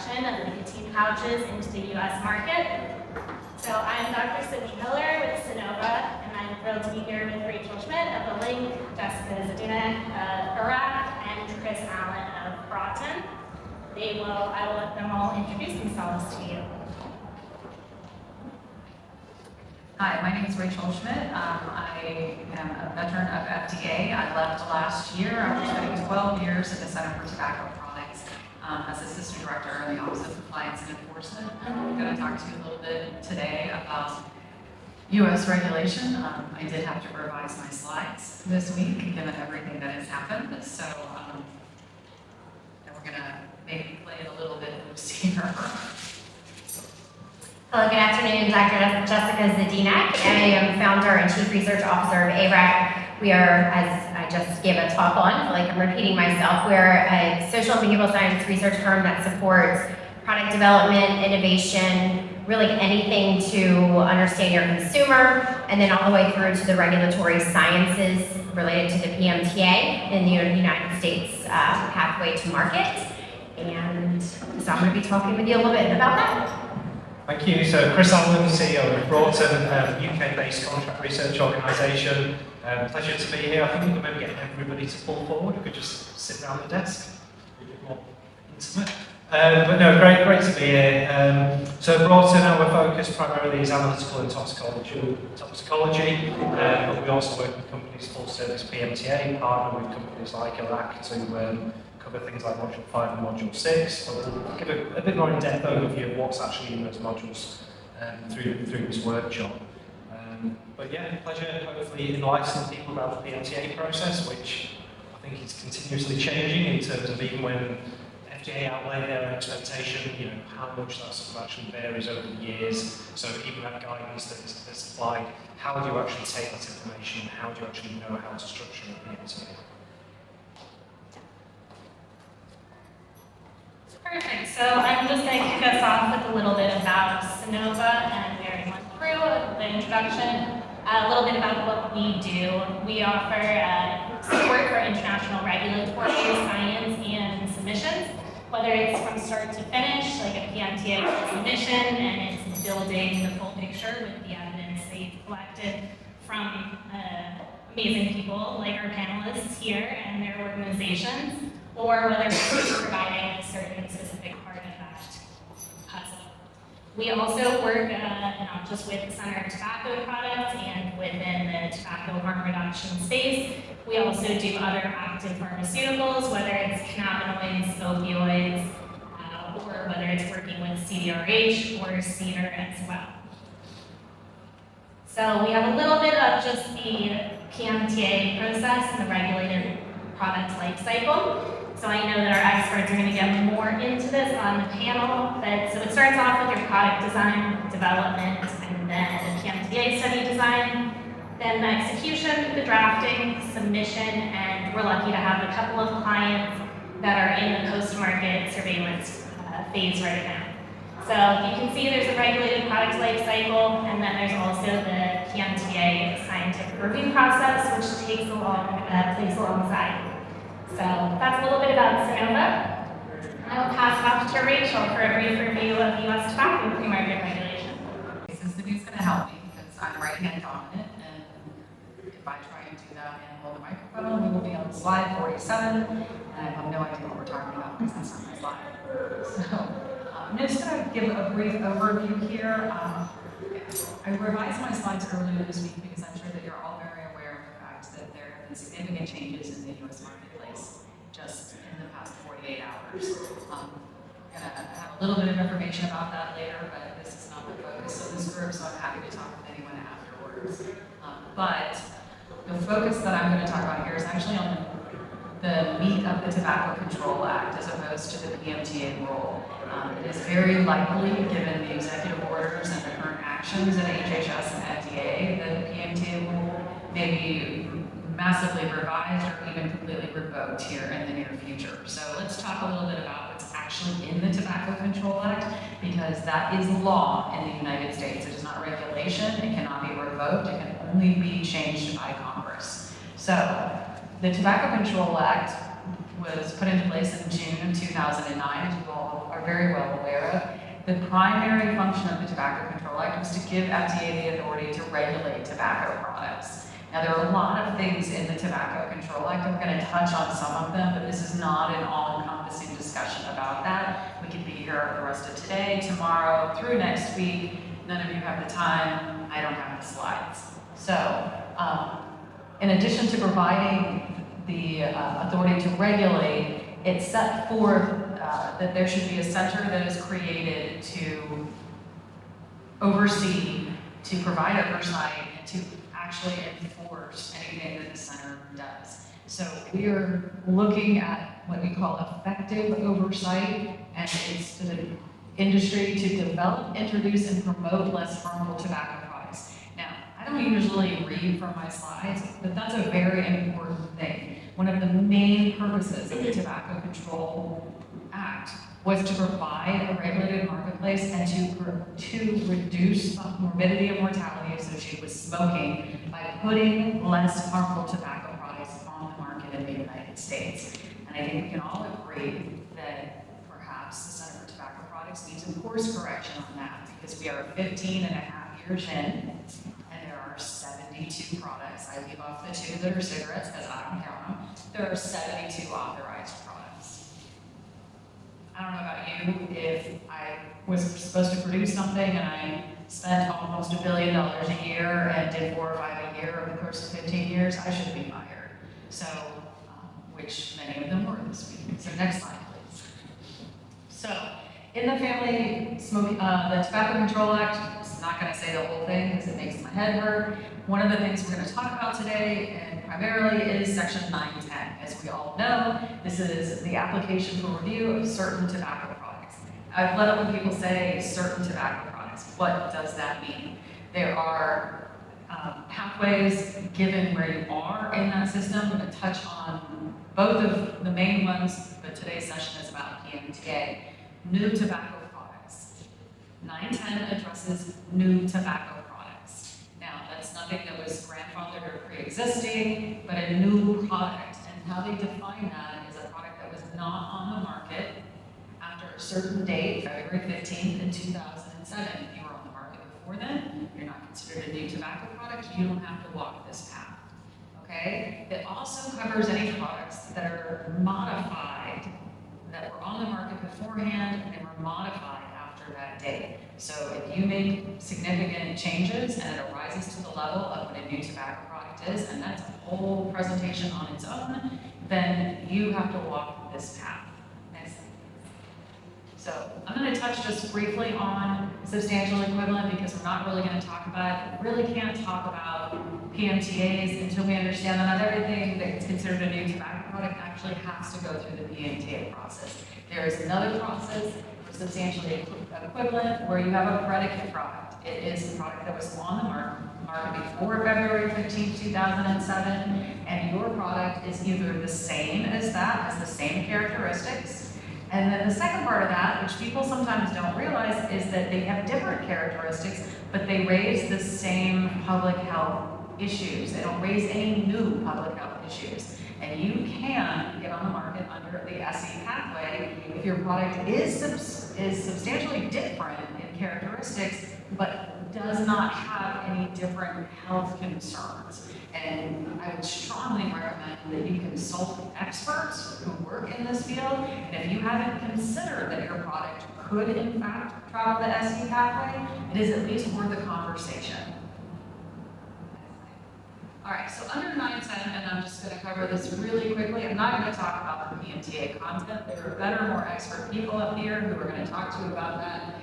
introduction of nicotine pouches into the U.S. market. So I'm Dr. Sydney Miller with Sonova, and I'm thrilled to be here with Rachel Schmidt of ALINC, Jessica Zadinek of AraC, and Chris Allen of Broughton. I will let them all introduce themselves to you. Hi, my name is Rachel Schmidt. I am a veteran of FDA. I left last year after spending 12 years at the Center for Tobacco Products as Assistant Director in the Office of Compliance and Enforcement. I'm going to talk to you a little bit today about U.S. regulation. I did have to revise my slides this week, given everything that has happened. So we're going to maybe play it a little bit loose here. Hello, good afternoon. Dr. Jessica Zadinek. I am founder and chief research officer of ARAC. We are, as I just gave a talk on, I feel like I'm repeating myself, we're a social and behavioral science research firm that supports product development, innovation, really anything to understand your consumer, and then all the way through to the regulatory sciences related to the PMTA in the United States pathway to market. And so I'm going to be talking with you a little bit about that. Thank you. So Chris Allen, CEO of Broughton, UK-based contract research organisation. Pleasure to be here. I think we can maybe get everybody to pull forward. We could just sit around the desk, a bit more intimate. But no, great to be here. So Broughton, our focus primarily is analytical and toxicology. But we also work with companies full service PMTA, partner with companies like ARAC to cover things like Module 5 and Module 6, but we'll give a bit more in-depth overview of what's actually in those modules through this workshop. But yeah, pleasure hopefully enlightening people about the PMTA process, which I think is continuously changing in terms of even when FDA outlined their expectation, how much that sort of actually varies over the years. So even that guidance that's applied, how do you actually take that information and how do you actually know how to structure a PMTA? Perfect. So I'm just going to kick us off with a little bit about Sonova, and we already went through the introduction. A little bit about what we do. We offer support for international regulatory science and submissions, whether it's from start to finish, like a PMTA submission, and it's building the full picture with the evidence that you've collected from amazing people like our panelists here and their organizations, or whether it's providing a certain specific part of that puzzle. We also work not just with the Center of Tobacco Products and within the tobacco harm reduction space. We also do other active pharmaceuticals, whether it's cannabinoids, opioids, or whether it's working with CDRH or CEDAR as well. So we have a little bit of just the PMTA process and the regulated product life cycle. So I know that our experts are going to get more into this on the panel, but so it starts off with your product design, development, and then the PMTA study design, then the execution, the drafting, submission, and we're lucky to have a couple of clients that are in the post-market surveillance phase right now. So you can see there's a regulated product life cycle, and then there's also the PMTA scientific review process, which takes place alongside. So that's a little bit about Sonova. I will pass it off to Rachel for a brief review of U.S. tobacco pre-market regulation. Sydney's going to help me because I'm right-hand dominant, and if I try and do that and hold the microphone, we will be on slide 47, and I have no idea what we're talking about because that's not my slide. So I'm just going to give a brief overview here. I revised my slides earlier this week because I'm sure that you're all very aware of the fact that there have been significant changes in the U.S. marketplace just in the past 48 hours. I'm going to have a little bit of information about that later, but this is not the focus of this group, so I'm happy to talk with anyone afterwards. But the focus that I'm going to talk about here is actually on the meat of the Tobacco Control Act as opposed to the PMTA rule. It is very likely, given the executive orders and the current actions at HHS and FDA, that the PMTA rule may be massively revised or even completely revoked here in the near future. So let's talk a little bit about what's actually in the Tobacco Control Act, because that is law in the United States. It is not regulation, it cannot be revoked, it can only be changed by Congress. So the Tobacco Control Act was put into place in June of 2009, as you all are very well aware of. The primary function of the Tobacco Control Act was to give FDA the authority to regulate tobacco products. Now, there are a lot of things in the Tobacco Control Act. I'm going to touch on some of them, but this is not an all-encompassing discussion about that. We could be here the rest of today, tomorrow, through next week. None of you have the time. I don't have the slides. So, in addition to providing the authority to regulate, it set forth that there should be a center that is created to oversee, to provide oversight, and to actually enforce anything that the center does. So we are looking at what we call effective oversight, and it's to the industry to develop, introduce, and promote less harmful tobacco products. Now, I don't usually read from my slides, but that's a very important thing. One of the main purposes of the Tobacco Control Act was to provide a regulated marketplace and to reduce morbidity and mortality associated with smoking by putting less harmful tobacco products on the market in the United States. And I think we can all agree that perhaps the Center for Tobacco Products needs a course correction on that, because we are 15 and a half years in, and there are 72 products. I leave off the 2 that are cigarettes because I don't count them. There are 72 authorized products. I don't know about you, if I was supposed to produce something and I spent almost $1 billion a year and did 4 or 5 a year over the course of 15 years, I should be fired. So, which many of them were this week. So next slide, please. So, in the the Tobacco Control Act, I'm not going to say the whole thing because it makes my head hurt. One of the things we're going to talk about today, and primarily, is Section 910. As we all know, this is the application for review of certain tobacco products. I've let it when people say certain tobacco products. What does that mean? There are pathways given where you are in that system. I'm going to touch on both of the main ones, but today's session is about PMTA. New tobacco products. 910 addresses new tobacco products. Now, that's nothing that was grandfathered or pre-existing, but a new product. And how they define that is a product that was not on the market after a certain date, February 15th in 2007. If you were on the market before then, you're not considered a new tobacco product. You don't have to walk this path. Okay? It also covers any products that are modified, that were on the market beforehand and were modified after that date. So if you make significant changes and it arises to the level of what a new tobacco product is, and that's a whole presentation on its own, then you have to walk this path. Next slide. So I'm going to touch just briefly on substantial equivalent because we're not really going to talk about it. We really can't talk about PMTAs until we understand that not everything that's considered a new tobacco product actually has to go through the PMTA process. There is another process for substantially equivalent where you have a predicate product. It is a product that was on the market before February 15, 2007, and your product is either the same as that, has the same characteristics. And then the second part of that, which people sometimes don't realize, is that they have different characteristics, but they raise the same public health issues. They don't raise any new public health issues. And you can get on the market under the SE pathway if your product is substantially different in characteristics, but does not have any different health concerns. And I would strongly recommend that you consult experts who work in this field. And if you haven't considered that your product could in fact travel the SE pathway, it is at least worth a conversation. All right, so under 910, and I'm just going to cover this really quickly. I'm not going to talk about the PMTA content. There are better, more expert people up here who are going to talk to you about that.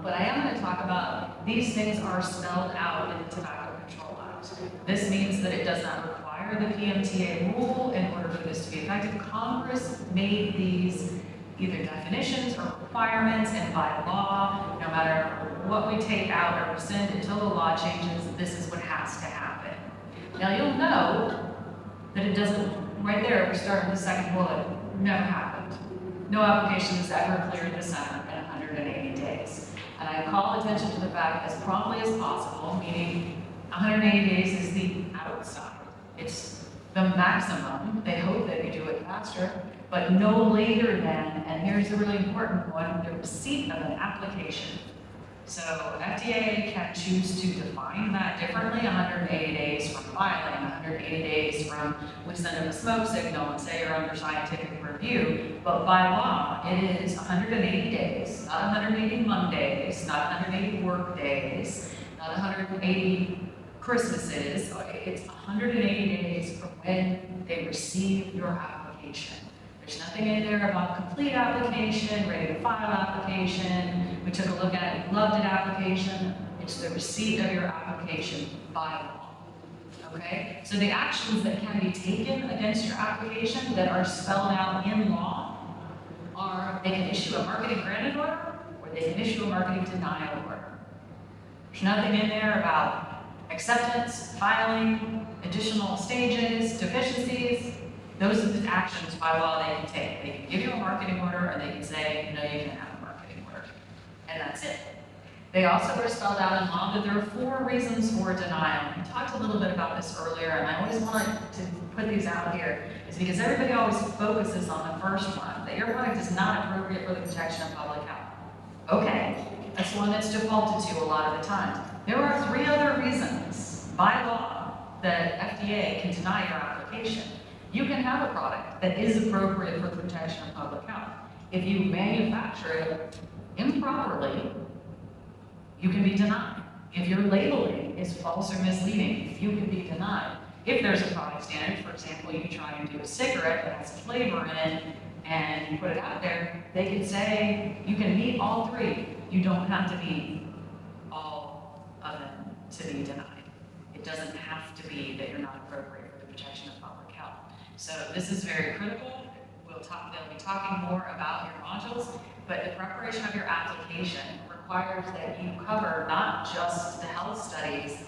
But I am going to talk about these things are spelled out in the Tobacco Control Act. This means that it does not require the PMTA rule in order for this to be effective. Congress made these either definitions or requirements, and by law, no matter what we take out or rescind until the law changes, this is what has to happen. Now you'll know that it doesn't, right there, we start with the second bullet, never happened. No application has ever cleared the center in 180 days. And I call attention to the fact as promptly as possible, meaning 180 days is the outside. It's The maximum, they hope they could do it faster, but no later than, and here's the really important one, the receipt of an application. So FDA can choose to define that differently, 180 days from filing, 180 days from we send them a smoke signal and say you're under scientific review, but by law, it is 180 days, not 180 Mondays, not 180 work days, not 180 Christmases, it's 180 days from when they receive your application. There's nothing in there about complete application, ready to file application, we took a look at it, loved it application. It's the receipt of your application by law. Okay? So the actions that can be taken against your application that are spelled out in law are they can issue a marketing granted order or they can issue a marketing denial order. There's nothing in there about acceptance, filing, additional stages, deficiencies. Those are the actions by law they can take. They can give you a marketing order or they can say, no, you can't have a marketing order. And that's it. They also are spelled out in law that there are 4 reasons for denial. We talked a little bit about this earlier, and I always want to put these out here, is because everybody always focuses on the first one, that your product is not appropriate for the protection of public health. Okay, that's the one that's defaulted to a lot of the time. There are 3 other reasons by law that FDA can deny your application. You can have a product that is appropriate for the protection of public health. If you manufacture it improperly, you can be denied. If your labeling is false or misleading, you can be denied. If there's a product standard, for example, you try and do a cigarette that has a flavor in it and you put it out there, they could say you can meet all 3. You don't have to meet all of them to be denied. It doesn't have to be that you're not appropriate for the protection of public health. So this is very critical. They'll be talking more about your modules, but the preparation of your application requires that you cover not just the health studies,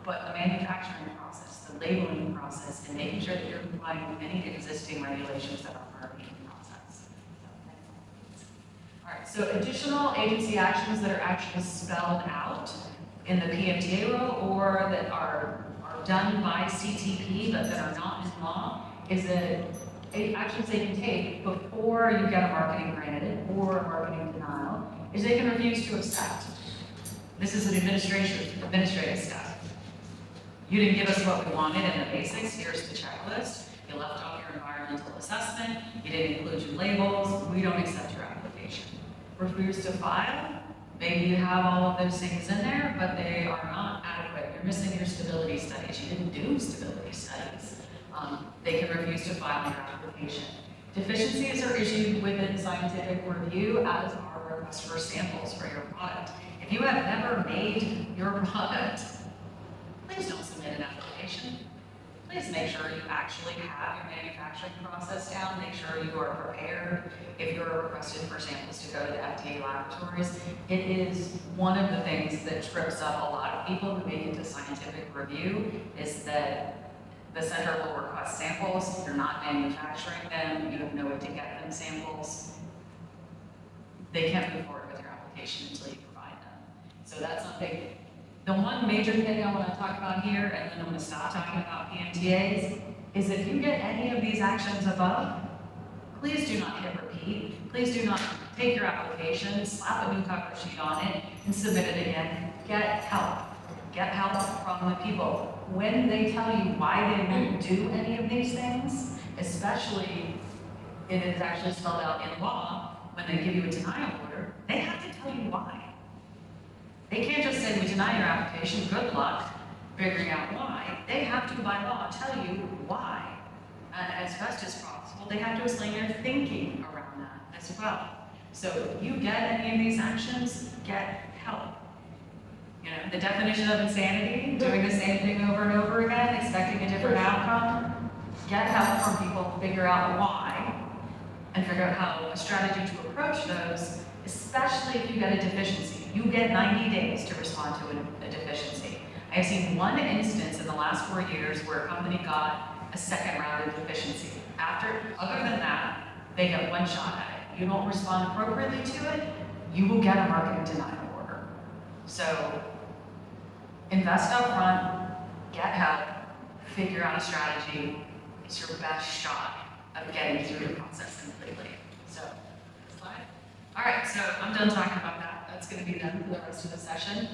but the manufacturing process, the labeling process, and making sure that you're complying with any existing regulations that are part of the process. All right, so additional agency actions that are actually spelled out in the PMTA rule or that are done by CTP but that are not in law is that actions they can take before you get a marketing granted or a marketing denial is they can refuse to accept. This is an administrative step. You didn't give us what we wanted in the basics, here's the checklist. You left off your environmental assessment, you didn't include your labels, we don't accept your application. Refuse to file, maybe you have all of those things in there, but they are not adequate. You're missing your stability studies, you didn't do stability studies. They can refuse to file your application. Deficiencies are issued within scientific review as are requests for samples for your product. If you have never made your product, please don't submit an application. Please make sure you actually have your manufacturing process down. Make sure you are prepared if you're requested for samples to go to the FDA laboratories. It is one of the things that trips up a lot of people who make it to scientific review is that the center will request samples, you're not manufacturing them, you have no way to get them samples. They can't move forward with your application until you provide them. So that's something. The one major thing I want to talk about here, and then I'm going to stop talking about PMTAs, is if you get any of these actions above, please do not hit repeat. Please do not take your application, slap a new cover sheet on it, and submit it again. Get help. Get help from the people. When they tell you why they won't do any of these things, especially if it is actually spelled out in law, when they give you a denial order, they have to tell you why. They can't just say, we deny your application, good luck figuring out why. They have to, by law, tell you why. And as best as possible, they have to explain their thinking around that as well. So if you get any of these actions, get help. You know, the definition of insanity, doing the same thing over and over again, expecting a different outcome. Get help from people, figure out why, and figure out how a strategy to approach those, especially if you get a deficiency. You get 90 days to respond to a deficiency. I have seen one instance in the last 4 years where a company got a second round of deficiency. Other than that, they get one shot at it. You don't respond appropriately to it, you will get a marketing denial order. So invest up front, get help, figure out a strategy, it's your best shot of getting through the process completely. So, next slide. All right, so I'm done talking about that. That's going to be done for the rest of the session.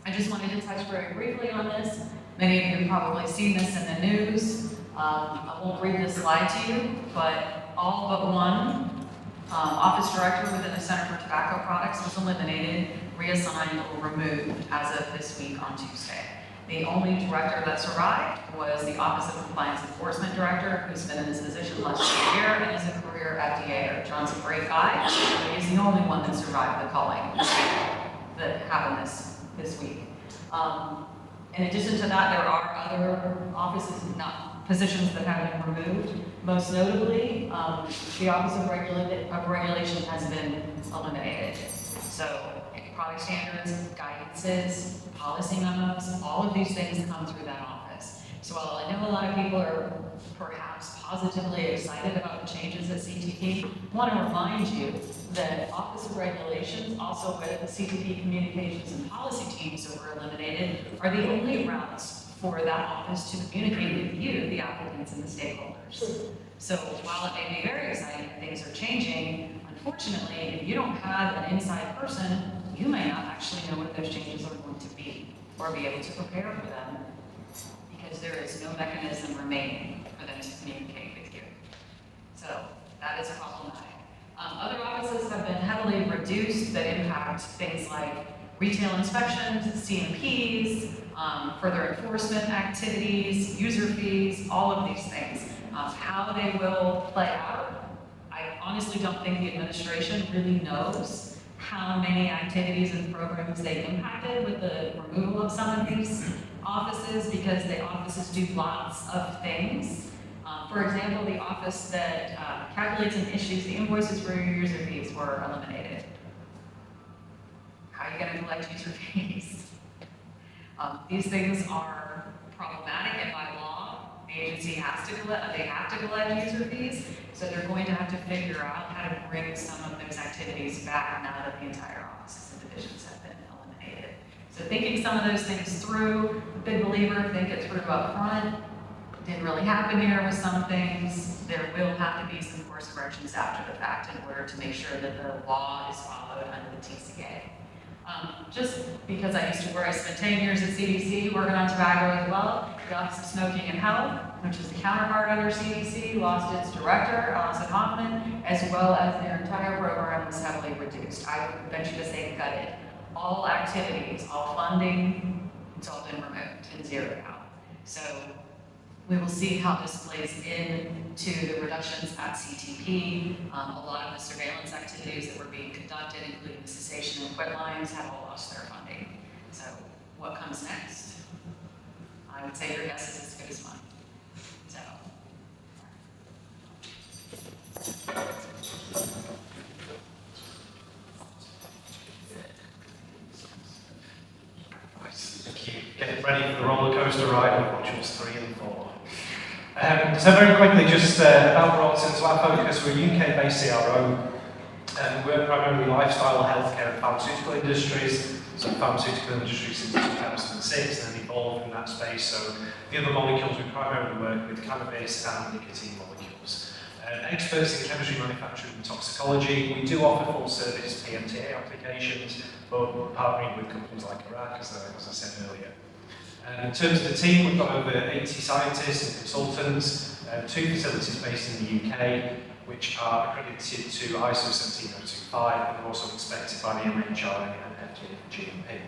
I just wanted to touch very briefly on this. Many of you have probably seen this in the news. I won't read this slide to you, but all but one office director within the Center for Tobacco Products was eliminated, reassigned, or removed as of this week on Tuesday. The only director that survived was the Office of Compliance Enforcement Director, who's been in this position less than a year and is a career FDA. John's a great guy, but he's the only one that survived the culling that happened this week. In addition to that, there are other offices, positions that have been removed. Most notably, the Office of Regulation has been eliminated. So product standards, guidances, policy memos, all of these things come through that office. So while I know a lot of people are perhaps positively excited about the changes at CTP, I want to remind you that Office of Regulations, also with the CTP communications and policy teams that were eliminated, are the only routes for that office to communicate with you, the applicants and the stakeholders. So while it may be very exciting that things are changing, unfortunately, if you don't have an inside person, you may not actually know what those changes are going to be or be able to prepare for them because there is no mechanism remaining for them to communicate with you. So that is problematic. Other offices have been heavily reduced that impact things like retail inspections, CMPs, further enforcement activities, user fees, all of these things. How they will play out, I honestly don't think the administration really knows how many activities and programs they impacted with the removal of some of these offices because the offices do lots of things. For example, the office that calculates and issues the invoices for your user fees were eliminated. How are you going to collect user fees? These things are problematic, and by law, the agency has to collect user fees. So they're going to have to figure out how to bring some of those activities back now that the entire offices and divisions have been eliminated. So thinking some of those things through, big believer, think it through up front. Didn't really happen here with some things. There will have to be some course corrections after the fact in order to make sure that the law is followed under the TCA. Just because I spent 10 years at CDC working on tobacco as well, the Office of Smoking and Health, which is the counterpart under CDC, lost its director, Allison Hoffman, as well as their entire program was heavily reduced. I would venture to say gutted. All activities, all funding, it's all been removed and zeroed out. So we will see how this plays into the reductions at CTP. A lot of the surveillance activities that were being conducted, including the cessation and quit lines, have all lost their funding. So what comes next? I would say your guess is as good as mine. Get ready for the roller coaster ride of modules 3 and 4. So very quickly, just about Broughton. So our focus, we're a UK-based CRO. We're primarily lifestyle, healthcare, and pharmaceutical industries. So pharmaceutical industry since 2006, and then evolved in that space. So the other molecules we primarily work with cannabis and nicotine molecules. Experts in chemistry, manufacturing, and toxicology. We do offer full service PMTA applications, but we're partnering with companies like AraC, as I said earlier. In terms of the team, we've got over 80 scientists and consultants, 2 facilities based in the UK, which are accredited to ISO 17025 and are also inspected by the MHRA and FDA for GMP.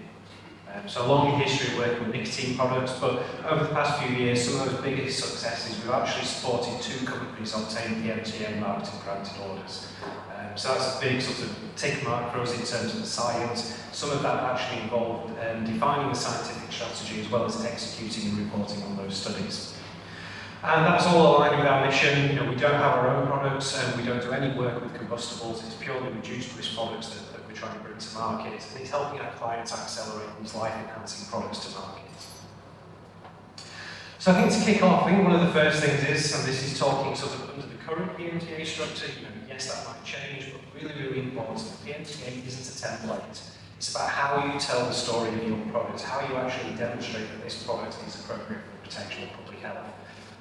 So a long history of working with nicotine products, but over the past few years, some of those biggest successes, we've actually supported 2 companies obtain PMTA marketing granted orders. So that's a big sort of tick mark for us in terms of the science. Some of that actually involved defining the scientific strategy as well as executing and reporting on those studies. And that's all aligned with our mission. You know, we don't have our own products and we don't do any work with combustibles. It's purely reduced risk products that we're trying to bring to market. And it's helping our clients accelerate these life-enhancing products to market. So I think to kick off, I think one of the first things is, and this is talking sort of under the current PMTA structure, you know, yes, that might change, but really, really important, the PMTA isn't a template. It's about how you tell the story of your product, how you actually demonstrate that this product is appropriate for the protection of public health.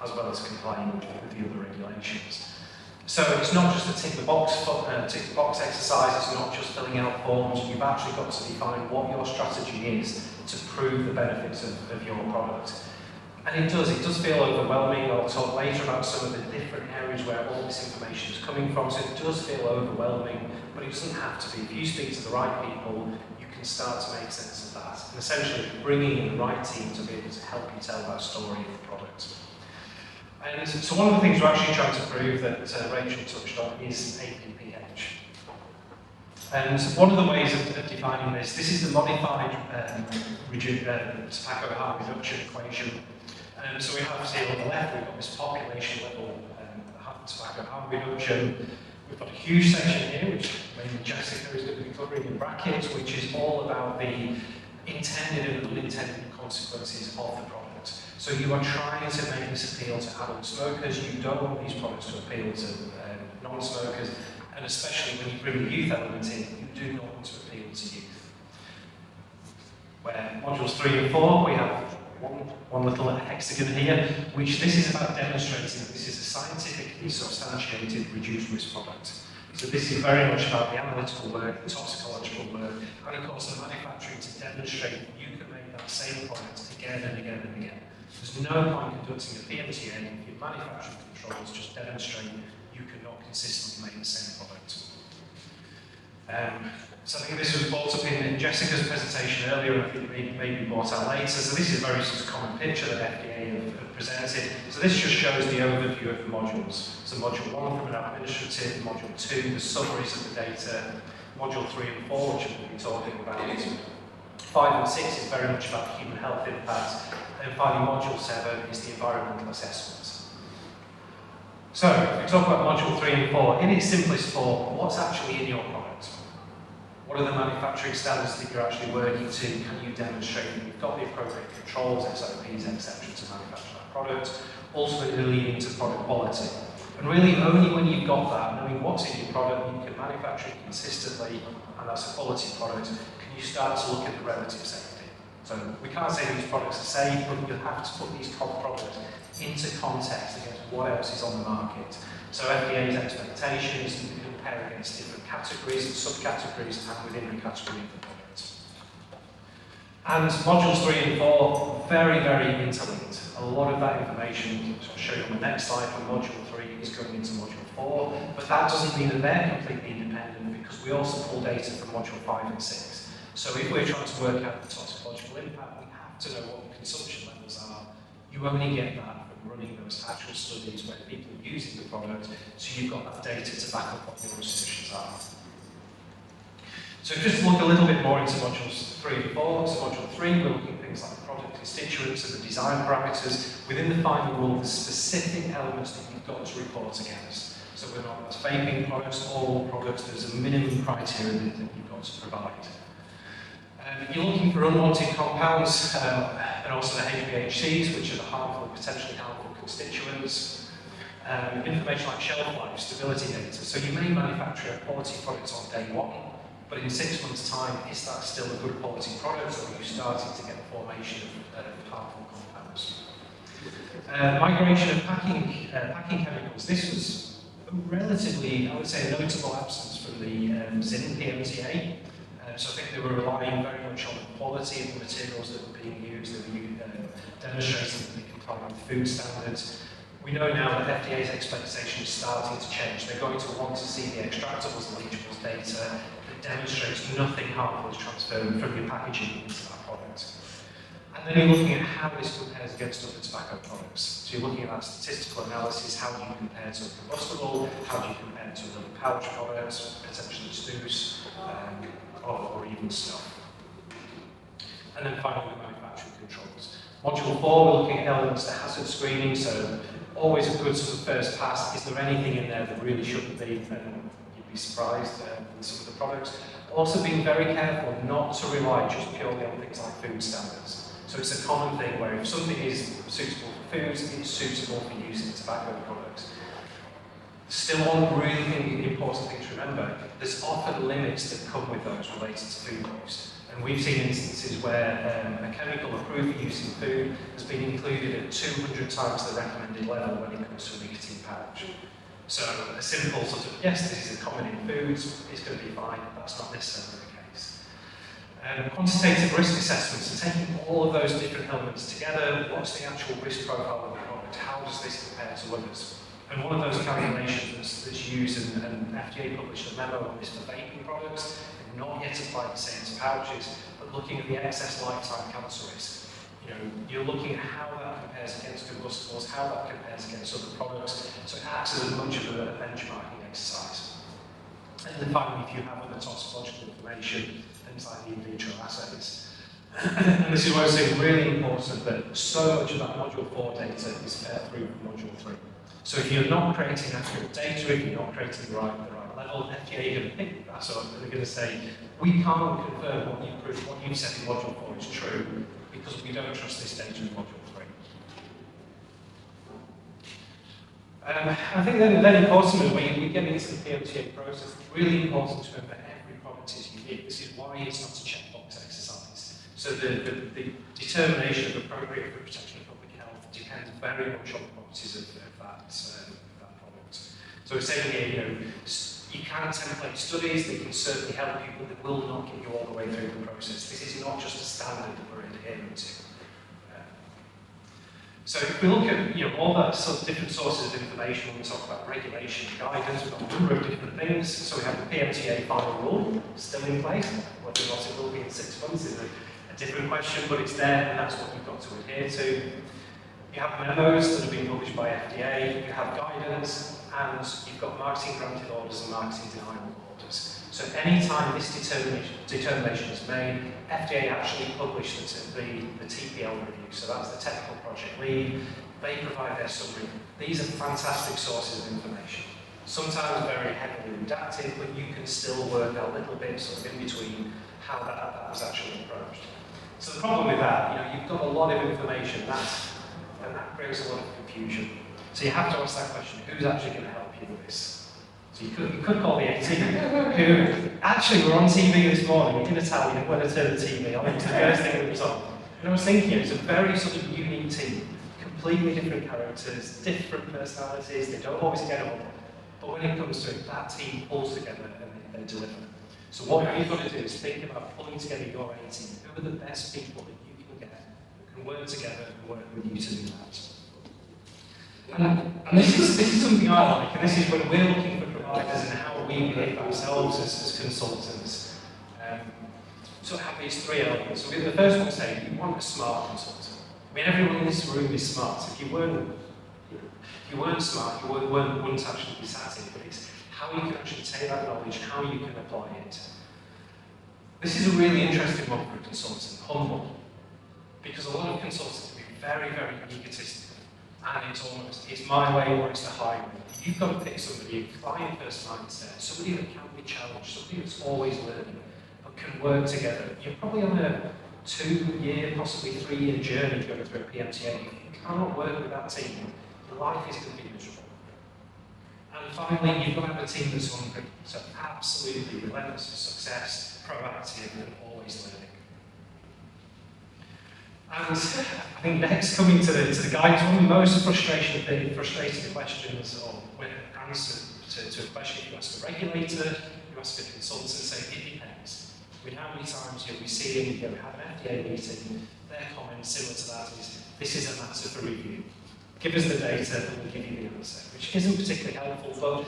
as well as complying with the other regulations. So it's not just a tick the box exercise, it's not just filling out forms, you've actually got to define what your strategy is to prove the benefits of your product. And it does feel overwhelming. I'll talk later about some of the different areas where all this information is coming from, so it does feel overwhelming, but it doesn't have to be. If you speak to the right people, you can start to make sense of that. And essentially, bringing in the right team to be able to help you tell that story of the product. And so one of the things we're actually trying to prove that Rachel touched on is APPH. And one of the ways of defining this is the modified tobacco harm reduction equation. So we have here on the left, we've got this population level tobacco harm reduction. We've got a huge section here, which mainly Jessica is going to be covering in brackets, which is all about the intended and unintended consequences of the product. So you are trying to make this appeal to adult smokers. You don't want these products to appeal to non-smokers, and especially when you bring the youth element in, you do not want to appeal to youth. Where modules 3 and 4, we have one little hexagon here, which this is about demonstrating that this is a scientifically substantiated reduced risk product. So this is very much about the analytical work, the toxicological work, and of course the manufacturing to demonstrate that you can make that same product again and again and again. There's no point conducting a PMTA if your manufacturing controls just demonstrate you cannot consistently make the same product. So I think this was brought up in Jessica's presentation earlier, and I think it may be brought out later. So this is a very common picture that FDA have presented. So this just shows the overview of the modules. So module 1 from an administrative, module 2, the summaries of the data, module 3 and 4, which we'll be talking about. 5 and 6 is very much about human health impact. And finally, module 7 is the environmental assessments. So, if we talk about module 3 and 4, in its simplest form, what's actually in your product? What are the manufacturing standards that you're actually working to? Can you demonstrate that you've got the appropriate controls, SOPs, etc. to manufacture that product? Ultimately leading to product quality. And really, only when you've got that, knowing what's in your product, you can manufacture it consistently, and that's a quality product, can you start to look at the relative safety. So we can't say these products are safe, but you have to put these products into context against what else is on the market. So FDA's expectations, you can compare against different categories and subcategories and within the category of the product. And modules 3 and 4, very, very interlinked. A lot of that information, which I'll show you on the next slide from module 3, is going into module 4, but that doesn't mean that they're completely independent because we also pull data from module 5 and 6. So if we're trying to work out the toxicological impact, we have to know what the consumption levels are. You only get that from running those actual studies where people are using the product, so you've got that data to back up what your assumptions are. So just look a little bit more into modules 3 and 4. So module 3, we're looking at things like the product constituents and the design parameters. Within the final rule, there's specific elements that you've got to report against. So we're not as vaping products, oral products, there's a minimum criteria that you've got to provide. You're looking for unwanted compounds and also the HPHCs, which are the harmful, potentially harmful constituents. Information like shelf life, stability data. So you may manufacture a quality product on day 1, but in 6 months' time, is that still a good quality product, or are you starting to get the formation of harmful compounds? Migration of packing chemicals. This was a relatively, I would say, a notable absence from the GINN PMTA. So I think they were relying very much on the quality of the materials that were being used. They were demonstrating that they comply with food standards. We know now that FDA's expectation is starting to change. They're going to want to see the extractables and leachables data that demonstrates nothing harmful is transferred from your packaging into that product. And then you're looking at how this compares against other tobacco products. So you're looking at that statistical analysis, how do you compare to a combustible, how do you compare to another pouch product, potentially snus, or even snuff. And then finally, the manufacturing controls. Module 4, we're looking at elements of hazard screening, so always a good sort of first pass. Is there anything in there that really shouldn't be? And you'd be surprised with some of the products. Also being very careful not to rely just purely on things like food standards. So it's a common thing where if something is suitable for foods, it's suitable for use in tobacco products. Still one really important thing to remember, there's often limits that come with those related to food use. And And we've seen instances where a chemical approved for use in food has been included at 200 times the recommended level when it comes to a nicotine pouch. So a simple sort of, yes, this is common in foods, it's going to be fine, that's not necessarily the case. Quantitative risk assessments are taking all of those different elements together. What's the actual risk profile of the product? How does this compare to others? And one of those calculations that's used, and FDA published a memo on this for vaping products, and not yet applied the same to pouches, but looking at the excess lifetime cancer risk. You know, you're looking at how that compares against combustibles, how that compares against other products, so it acts as much of a benchmarking exercise. And then finally, if you have other toxicological information, things like the in vitro assays. And this is why I say it's really important that so much of that Module 4 data is fed through Module 3. So if you're not creating accurate data, if you're not creating the right level, FDA are going to pick that up and they're going to say, we can't confirm what you've said in Module 4 is true, because we don't trust this data in Module 3. I think then importantly, when we get into the PMTA process, it's really important to remember every product is unique. This is why it's not a checkbox exercise. So the determination of appropriate for protection of public health depends very much on the properties of that product. So we're saying here, you can template studies, they can certainly help you, but they will not get you all the way through the process. This is not just a standard that we're adhering to. So if we look at all that sort of different sources of information when we talk about regulation and guidance, we've got a number of different things. So we have the PMTA final rule still in place. Whether or not it will be in 6 months is a different question, but it's there and that's what we've got to adhere to. You have memos that have been published by FDA, you have guidance, and you've got marketing granted orders and marketing denial orders. So any time this determination is made, FDA actually publish the TPL review, so that's the technical project lead. They provide their summary. These are fantastic sources of information. Sometimes very heavily redacted, but you can still work a little bit sort of in between how that was actually approached. So the problem with that, you've got a lot of information, and that creates a lot of confusion. So you have to ask that question, who's actually going to help you with this? So you could call the AT, who actually were on TV this morning. You can tell you when I turned the TV on, it was the first thing that was on. And I was thinking, it's a very sort of unique team, completely different characters, different personalities, they don't always get on. But when it comes to it, that team pulls together and they deliver. So what you've got to do is think about pulling together your A team. Who are the best people that you can get who can work together and work with you to do that? And this is something I like, and this is when we're looking for providers and how we behave ourselves as consultants. So have these 3 elements. So the first one saying you want a smart consultant. I mean, everyone in this room is smart. If you weren't smart, you wouldn't actually be sat here. But it's how you can actually take that knowledge, how you can apply it. This is a really interesting one for a consultant, humble. Because a lot of consultants can be very, very egotistic. And it's my way or it's the highway. You've got to pick somebody, a client-first mindset, somebody that can be challenged, somebody that's always learning, but can work together. You're probably on a 2-year, possibly 3-year journey going through a PMTA. If you cannot work with that team, your life is going to be miserable. And finally, you've got to have a team that's hungry. So absolutely relentless for success, proactive, and always learning. And I think next, coming to the guidance, one of the most frustrating questions, or when answer to a question you ask a regulator, you ask a consultant, say it depends. I mean, how many times we see we have an FDA meeting, their comment similar to that is, this is a matter for review. Give us the data and we'll give you the answer, which isn't particularly helpful, but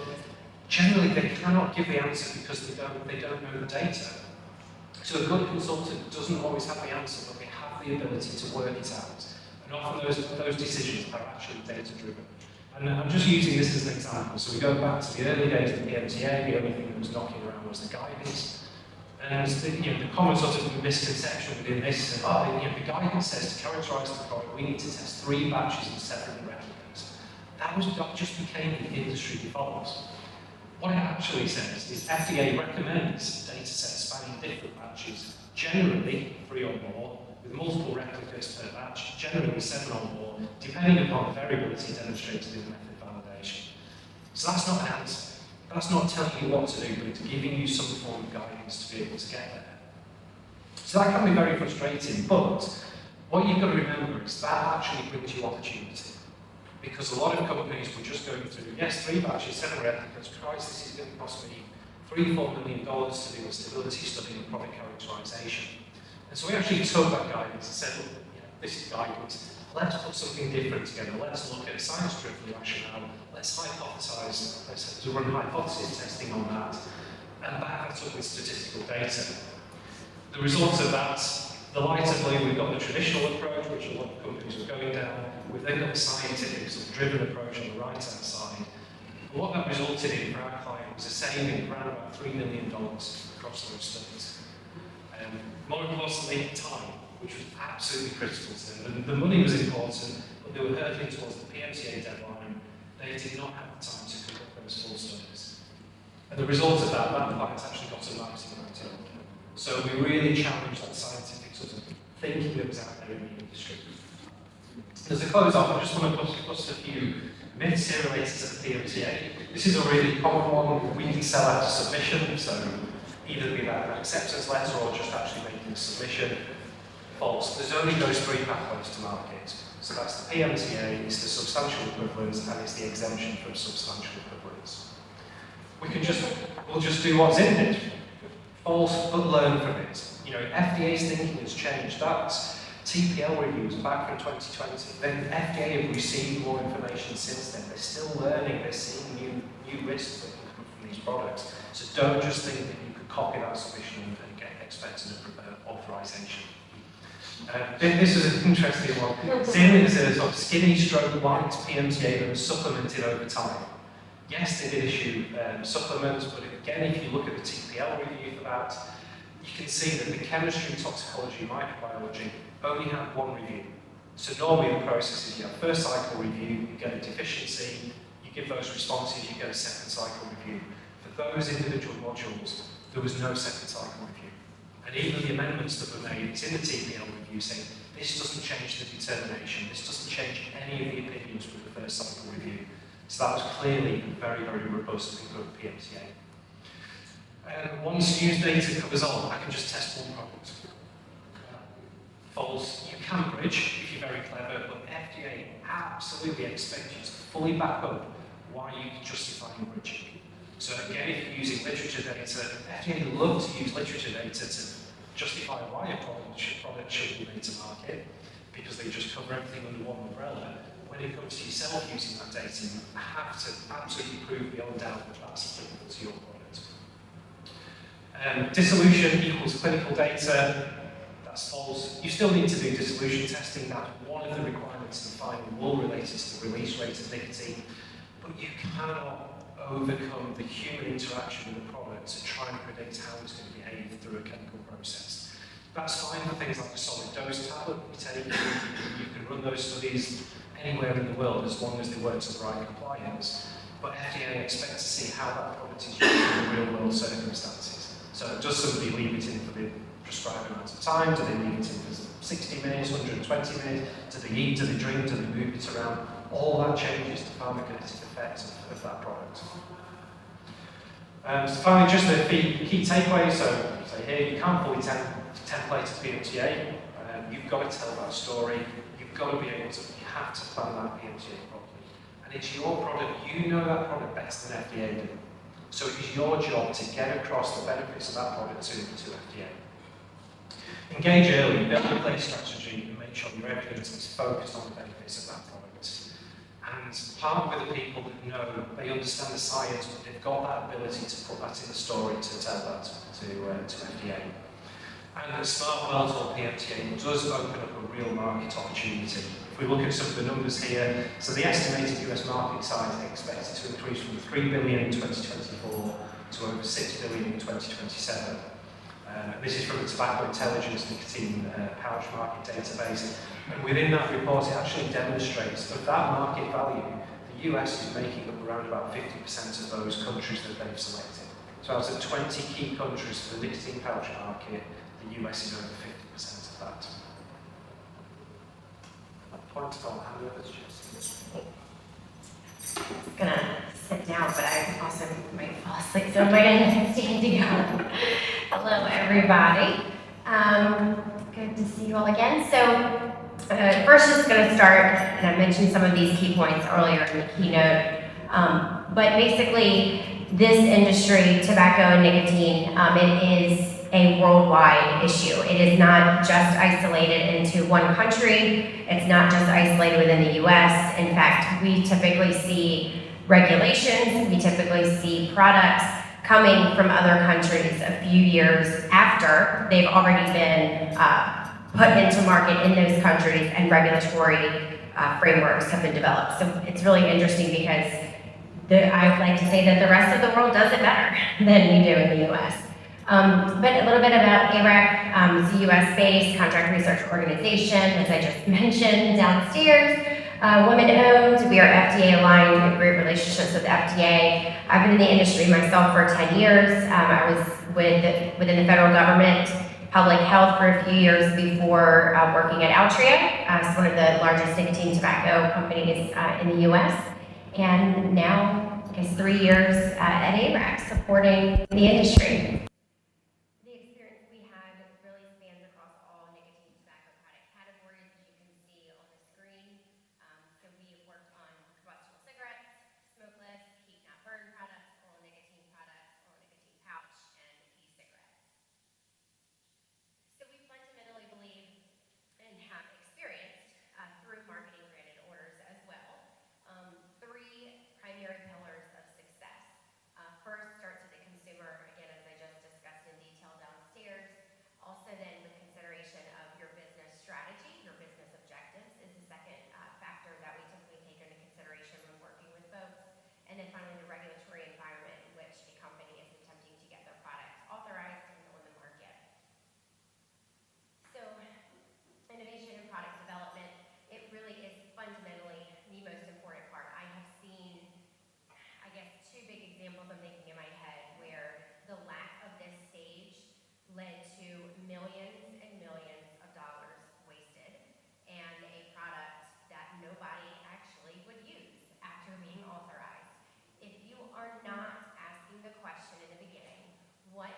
generally they cannot give the answer because they don't know the data. So a good consultant doesn't always have the answer, but they have the ability to work it out. And often those decisions are actually data-driven. And I'm just using this as an example. So we go back to the early days of the PMTA, the only thing that was knocking around was the guidance. And the common sort of misconception within this, the guidance says to characterise the product, we need to test 3 batches of separate replicas. That just became the industry default. What it actually says is FDA recommends data sets spanning different batches, generally 3 or more, with multiple replicas per batch, generally 7 or more, depending upon the variability demonstrated in the method validation. So that's not an answer. That's not telling you what to do, but it's giving you some form of guidance to be able to get there. So that can be very frustrating, but what you've got to remember is that actually brings you opportunity. Because a lot of companies were just going through, yes, 3 batches, 7 replicas, Christ, this is going to cost me $3-4 million to do a stability study and product characterization. And so we actually took that guidance and said, look, this is guidance, let's put something different together, let's look at science-driven rationale, let's hypothesize, let's run hypothesis testing on that, and back that up with statistical data. The results of that, the lighter blue, we've got the traditional approach, which a lot of companies are going down. We've then got the scientific sort of driven approach on the right-hand side. And what that resulted in for our client was a saving of around about $3 million across those studies. More importantly, time, which was absolutely critical to them. The money was important, but they were hurtling towards the PMTA deadline. They did not have the time to conduct those full studies. And the result of that client actually got a marketing right. So we really challenged that scientific sort of thinking that was out there in the industry. As a close off, I just want to put a few myths here related to the PMTA. This is a really common one. We can sell after submission, so either be that an acceptance letter or just actually making a submission. False. There's only those 3 pathways to market. So that's the PMTA, it's the substantial equivalence, and it's the exemption from substantial equivalence. We'll just do what's in it. False, but learn from it. FDA's thinking has changed. That TPL reviews back from 2020. Then FDA have received more information since then. They're still learning. They're seeing new risks that can come from these products. So don't just think that you could copy that submission and get expected authorization. This is an interesting one. Seeing it as a sort of skinny stroke light PMTA that was supplemented over time. Yes, they did issue supplements, but again, if you look at the TPL review for that, you can see that the chemistry, toxicology, microbiology only had 1 review. So normally the process is you have first cycle review, you get a deficiency, you give those responses, you get a second cycle review. For those individual modules, there was no second cycle review. And even the amendments that were made, it's in the TPL review saying, this doesn't change the determination, this doesn't change any of the opinions with the first cycle review. So that was clearly very, very robust and good PMTA. Once used data covers all, I can just test one product. False. You can bridge if you're very clever, but FDA absolutely expect you to fully back up why you're justifying bridging. So again, if you're using literature data, FDA love to use literature data to justify why a product should be made to market, because they just cover everything under one umbrella. When it comes to yourself using that data, you have to absolutely prove beyond doubt that that's applicable to your product. Dissolution equals clinical data. That's false. You still need to do dissolution testing. That's one of the requirements of the final rule related to the release rate of nicotine. But you cannot overcome the human interaction with the product to try and predict how it's going to behave through a chemical process. That's fine for things like a solid dose tablet you take. You can run those studies anywhere in the world as long as they work to the right compliance. But FDA expects to see how that product is used in real world circumstances. So does somebody leave it in for the prescribed amount of time? Do they leave it in for 60 minutes, 120 minutes? Do they eat, do they drink, do they move it around? All that changes the pharmacokinetic effect of that product. So finally, just the key takeaways. So here, you can't fully template a PMTA. You've got to tell that story. You've got to be able to, you have to plan that PMTA properly. And it's your product, you know that product better than FDA do. So it is your job to get across the benefits of that product to FDA. Engage early, build a clear strategy, and make sure your evidence is focused on the benefits of that product. And partner with the people that know, they understand the science, but they've got that ability to put that in the story to tell that to FDA. And the Smart World or PMTA does open up a real market opportunity. If we look at some of the numbers here, so the estimated US market size is expected to increase from 3 billion in 2024 to over 6 billion in 2027. This is from the Tobacco Intelligence Nicotine Pouch Market Database. And within that report, it actually demonstrates that that market value, the US is making up around about 50% of those countries that they've selected. So out of 20 key countries for the nicotine pouch market, the US is over 50% of that. I'll hand over to Jessica. I'm going to sit down, but I also might fall asleep, so I'm going to stand to go. Hello, everybody. Good to see you all again. So, first, just going to start, and I mentioned some of these key points earlier in the keynote, but basically, this industry, tobacco and nicotine, it is a worldwide issue. It is not just isolated into one country. It's not just isolated within the U.S. In fact, we typically see regulations, we typically see products coming from other countries a few years after they've already been put into market in those countries and regulatory frameworks have been developed. So it's really interesting because I would like to say that the rest of the world does it better than we do in the US. But a little bit about ARAC. It's a US-based contract research organization, as I just mentioned downstairs. Women-owned, we are FDA aligned, we have great relationships with FDA. I've been in the industry myself for 10 years. I was within the federal government, public health for a few years before working at Altria. It's one of the largest nicotine tobacco companies in the US. And now, I guess 3 years at ARAC supporting the industry. The experience we had really spans across all nicotine tobacco product categories, as you can see on the screen. So we have worked on combustible cigarettes, smokeless, heat not burn products, oral nicotine pouch, and e-cigarettes. So we fundamentally believe and have experienced through marketing granted orders as well. 3 primary pillars of success. First, starts with the consumer, again, as I just discussed in detail downstairs. Also then with consideration of your business strategy, your business objectives is the second factor that we typically take into consideration when working with folks. And then finally, the regulatory environment in which a company is attempting to get their products authorized and on the market. So, innovation and product development, it really is fundamentally the most important part. I have seen, I guess, 2 big examples I'm thinking in my head where the lack of this stage led to millions and millions of dollars wasted and a product that nobody actually would use after being authorized. If you are not asking the question in the beginning, what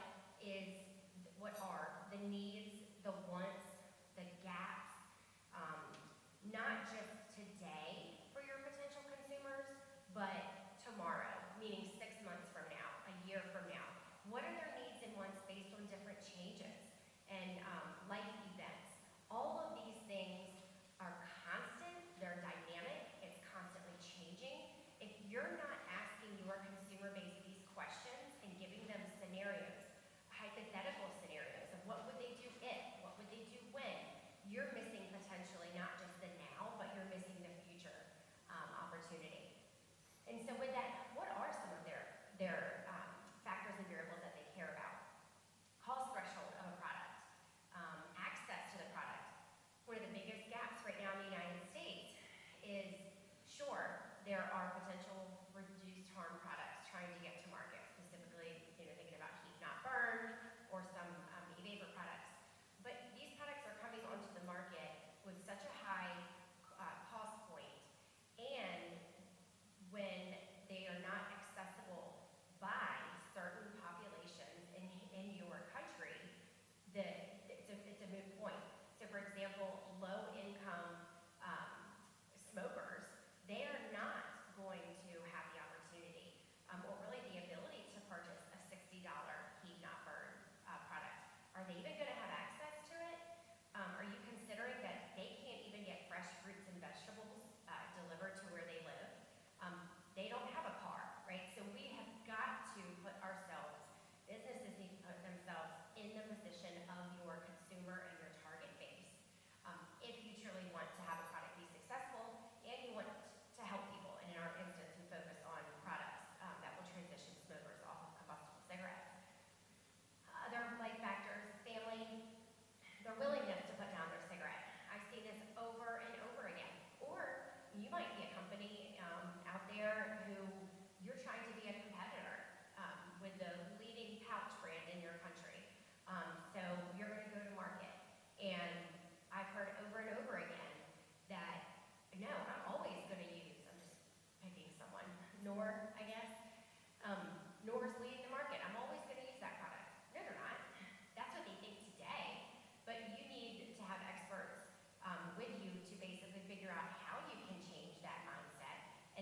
are the needs, the wants, the gaps, not just today for your potential consumers, but tomorrow, meaning 6 months from now, a year from now. What are their needs and wants based on different changes and life events? All of these things are constant, they're dynamic, it's constantly changing. If you're not asking your consumer base these questions and giving them scenarios, hypothetical scenarios of what would they do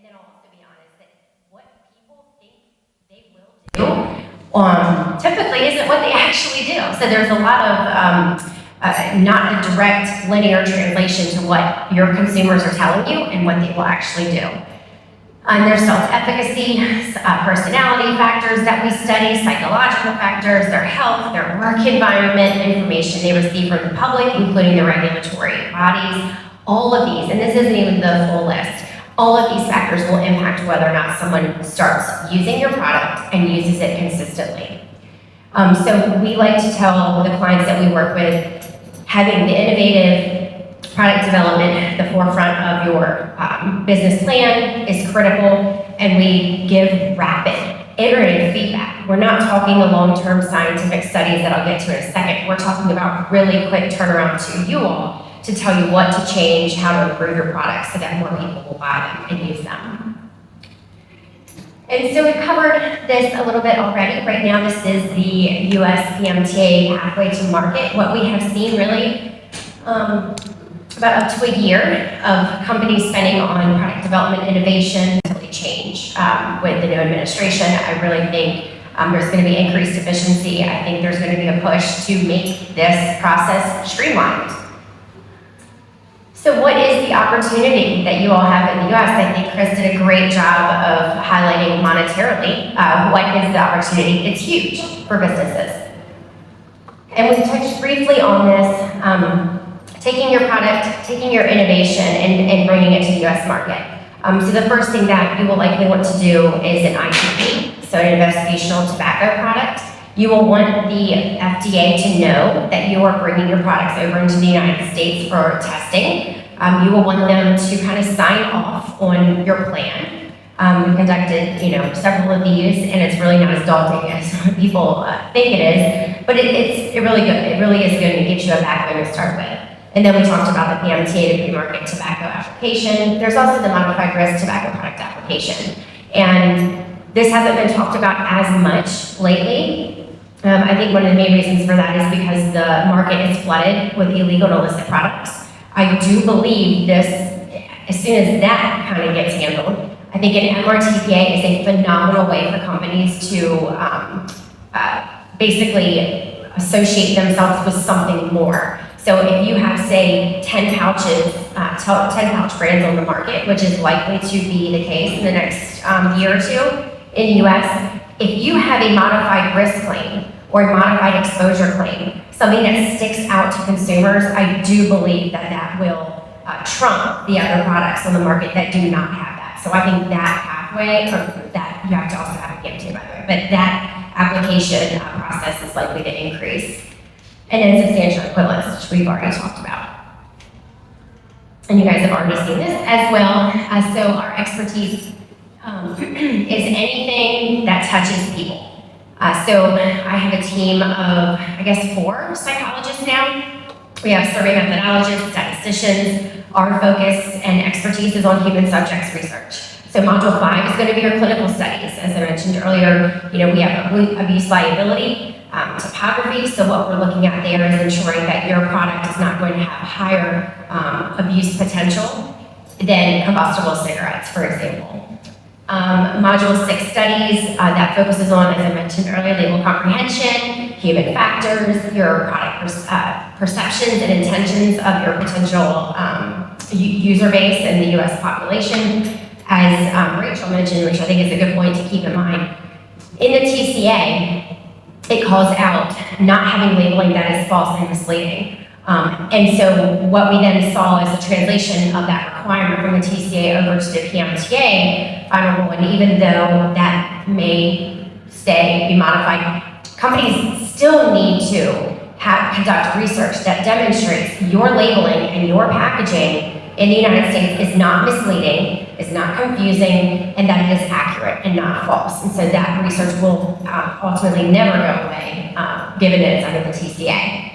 then I'll also be honest that what people think they will do typically isn't what they actually do. So there's a lot of not a direct linear translation to what your consumers are telling you and what they will actually do. There's self-efficacy, personality factors that we study, psychological factors, their health, their work environment, information they receive from the public, including the regulatory bodies, all of these, and this isn't even the full list, all of these factors will impact whether or not someone starts using your product and uses it consistently. So we like to tell the clients that we work with, having the innovative product development at the forefront of your business plan is critical, and we give rapid, iterative feedback. We're not talking the long-term scientific studies that I'll get to in a second. We're talking about really quick turnaround to you all to tell you what to change, how to improve your products so that more people will buy them and use them. And so we've covered this a little bit already. Right now, this is the US PMTA pathway to market. What we have seen really, about up to a year of companies spending on product development innovation until they change with the new administration. I really think there's going to be increased efficiency. I think there's going to be a push to make this process streamlined. So what is the opportunity that you all have in the US? I think Chris did a great job of highlighting monetarily what is the opportunity. It's huge for businesses. And we touched briefly on this, taking your product, taking your innovation, and bringing it to the US market. So the first thing that you will likely want to do is an ITP, so an investigational tobacco product. You will want the FDA to know that you are bringing your products over into the United States for testing. You will want them to kind of sign off on your plan. We conducted, several of these, and it's really not as daunting as people think it is, but it's really good. It really is good, and it gives you a backbone to start with. And then we talked about the PMTA, the pre-market tobacco application. There's also the modified risk tobacco product application. And this hasn't been talked about as much lately. I think one of the main reasons for that is because the market is flooded with illegal and illicit products. I do believe this, as soon as that kind of gets handled, I think an MRTPA is a phenomenal way for companies to basically associate themselves with something more. So if you have, say, 10 pouches, 10 pouch brands on the market, which is likely to be the case in the next year or two in the US, if you have a modified risk claim or a modified exposure claim, something that sticks out to consumers, I do believe that that will trump the other products on the market that do not have that. So I think that pathway, or that you have to also have a PMTA, by the way, but that application process is likely to increase. And then substantial equivalence, which we've already talked about. And you guys have already seen this as well. So our expertise is anything that touches people. So I have a team of, 4 psychologists now. We have survey methodologists, statisticians. Our focus and expertise is on human subjects research. So module 5 is going to be our clinical studies. As I mentioned earlier, we have abuse liability, topography. So what we're looking at there is ensuring that your product is not going to have higher abuse potential than combustible cigarettes, for example. Module 6 studies, that focuses on, as I mentioned earlier, label comprehension, human factors, your product perceptions and intentions of your potential user base in the US population. As Rachel mentioned, which I think is a good point to keep in mind, in the TCA, it calls out not having labeling that is false and misleading. And so what we then saw is a translation of that requirement from the TCA over to the PMTA final rule, and even though that may be modified, companies still need to conduct research that demonstrates your labeling and your packaging in the United States is not misleading, is not confusing, and that it is accurate and not false. And so that research will ultimately never go away, given that it's under the TCA.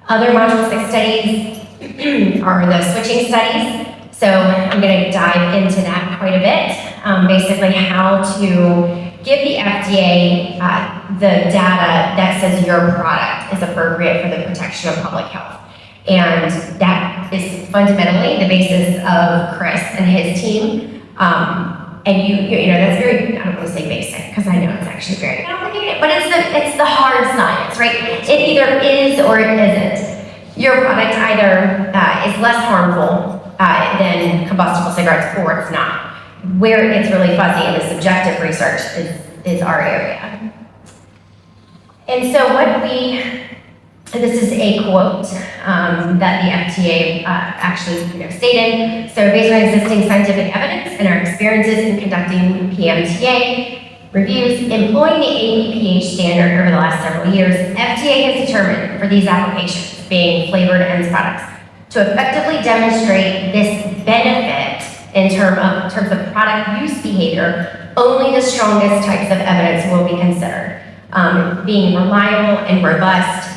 Other Module 6 studies are the switching studies. So I'm going to dive into that quite a bit. Basically how to give the FDA the data that says your product is appropriate for the protection of public health. And that is fundamentally the basis of Chris and his team. And you know, that's very, I don't want to say basic, because I know it's actually very complicated, but it's the hard science, right? It either is or it isn't. Your product either is less harmful than combustible cigarettes, or it's not. Where it's really fuzzy in the subjective research is our area. And so this is a quote that the FDA actually stated. So based on existing scientific evidence and our experiences in conducting PMTA reviews, employing the APPH standard over the last several years, FDA has determined for these applications, being flavored ends products, to effectively demonstrate this benefit in terms of product use behavior, only the strongest types of evidence will be considered, being reliable and robust,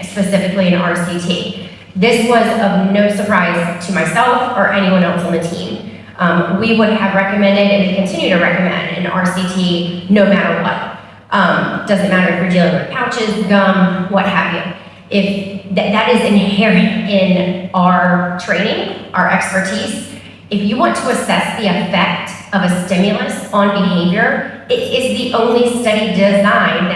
specifically in RCT. This was of no surprise to myself or anyone else on the team. We would have recommended and we continue to recommend an RCT no matter what. Doesn't matter if you're dealing with pouches, gum, what have you. If that is inherent in our training, our expertise. If you want to assess the effect of a stimulus on behavior, it is the only study design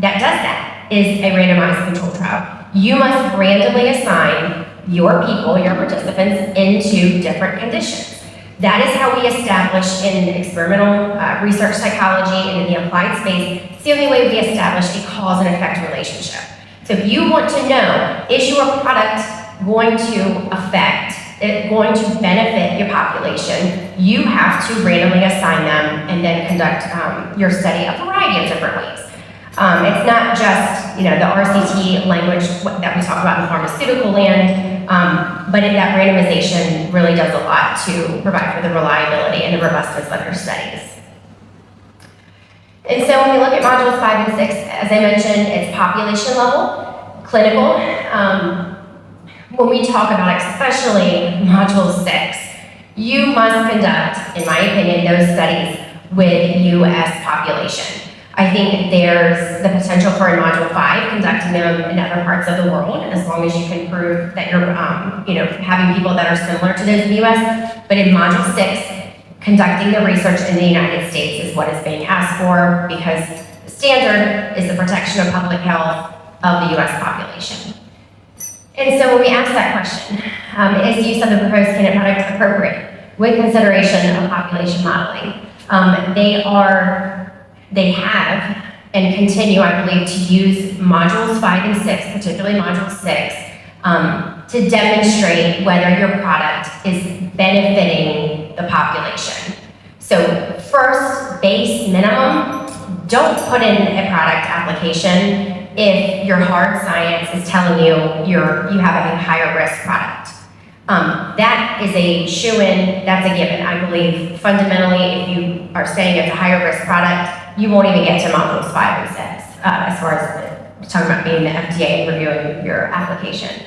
that does that, is a randomized controlled trial. You must randomly assign your people, your participants, into different conditions. That is how we establish in experimental research psychology and in the applied space. It's the only way we establish a cause and effect relationship. So if you want to know, is your product going to benefit your population, you have to randomly assign them and then conduct your study a variety of different ways. It's not just, the RCT language that we talk about in pharmaceutical land, but that randomization really does a lot to provide for the reliability and the robustness of your studies. And so when we look at modules 5 and 6, as I mentioned, it's population level, clinical. When we talk about especially module 6, you must conduct, in my opinion, those studies with US population. I think there's the potential for in module 5, conducting them in other parts of the world, as long as you can prove that you're, having people that are similar to those in the US. But in module 6, conducting the research in the United States is what is being asked for, because the standard is the protection of public health of the US population. And so when we ask that question, is use of the proposed candidate product appropriate with consideration of population modeling? They have and continue, I believe, to use modules 5 and 6, particularly module 6, to demonstrate whether your product is benefiting the population. So first, base minimum, don't put in a product application if your hard science is telling you you have a higher risk product. That is a shoo-in, that's a given. I believe fundamentally, if you are saying it's a higher risk product, you won't even get to modules 5 and 6, as far as talking about being the FDA and reviewing your application.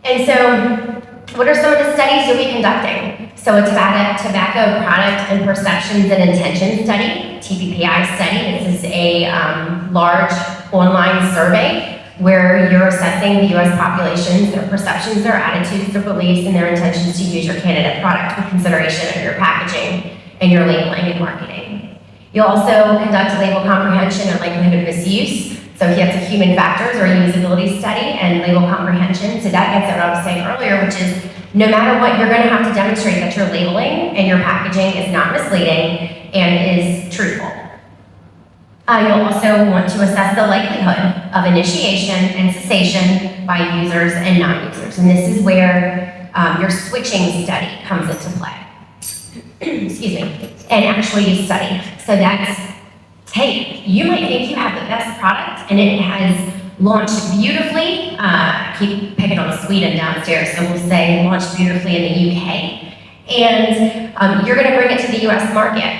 And so, what are some of the studies you'll be conducting? So a tobacco product and perceptions and intention study, TPPI study. This is a large online survey where you're assessing the US populations, their perceptions, their attitudes, their beliefs, and their intentions to use your candidate product with consideration of your packaging and your labeling and marketing. You'll also conduct label comprehension and likelihood of misuse. So that's a human factors or usability study and label comprehension. So that gets at what I was saying earlier, which is no matter what, you're going to have to demonstrate that your labeling and your packaging is not misleading and is truthful. You'll also want to assess the likelihood of initiation and cessation by users and non-users. And this is where your switching study comes into play. Excuse me, and actual use study. So that's, hey, you might think you have the best product and it has launched beautifully. I keep picking on Sweden downstairs, so we'll say launched beautifully in the UK. And you're going to bring it to the US market.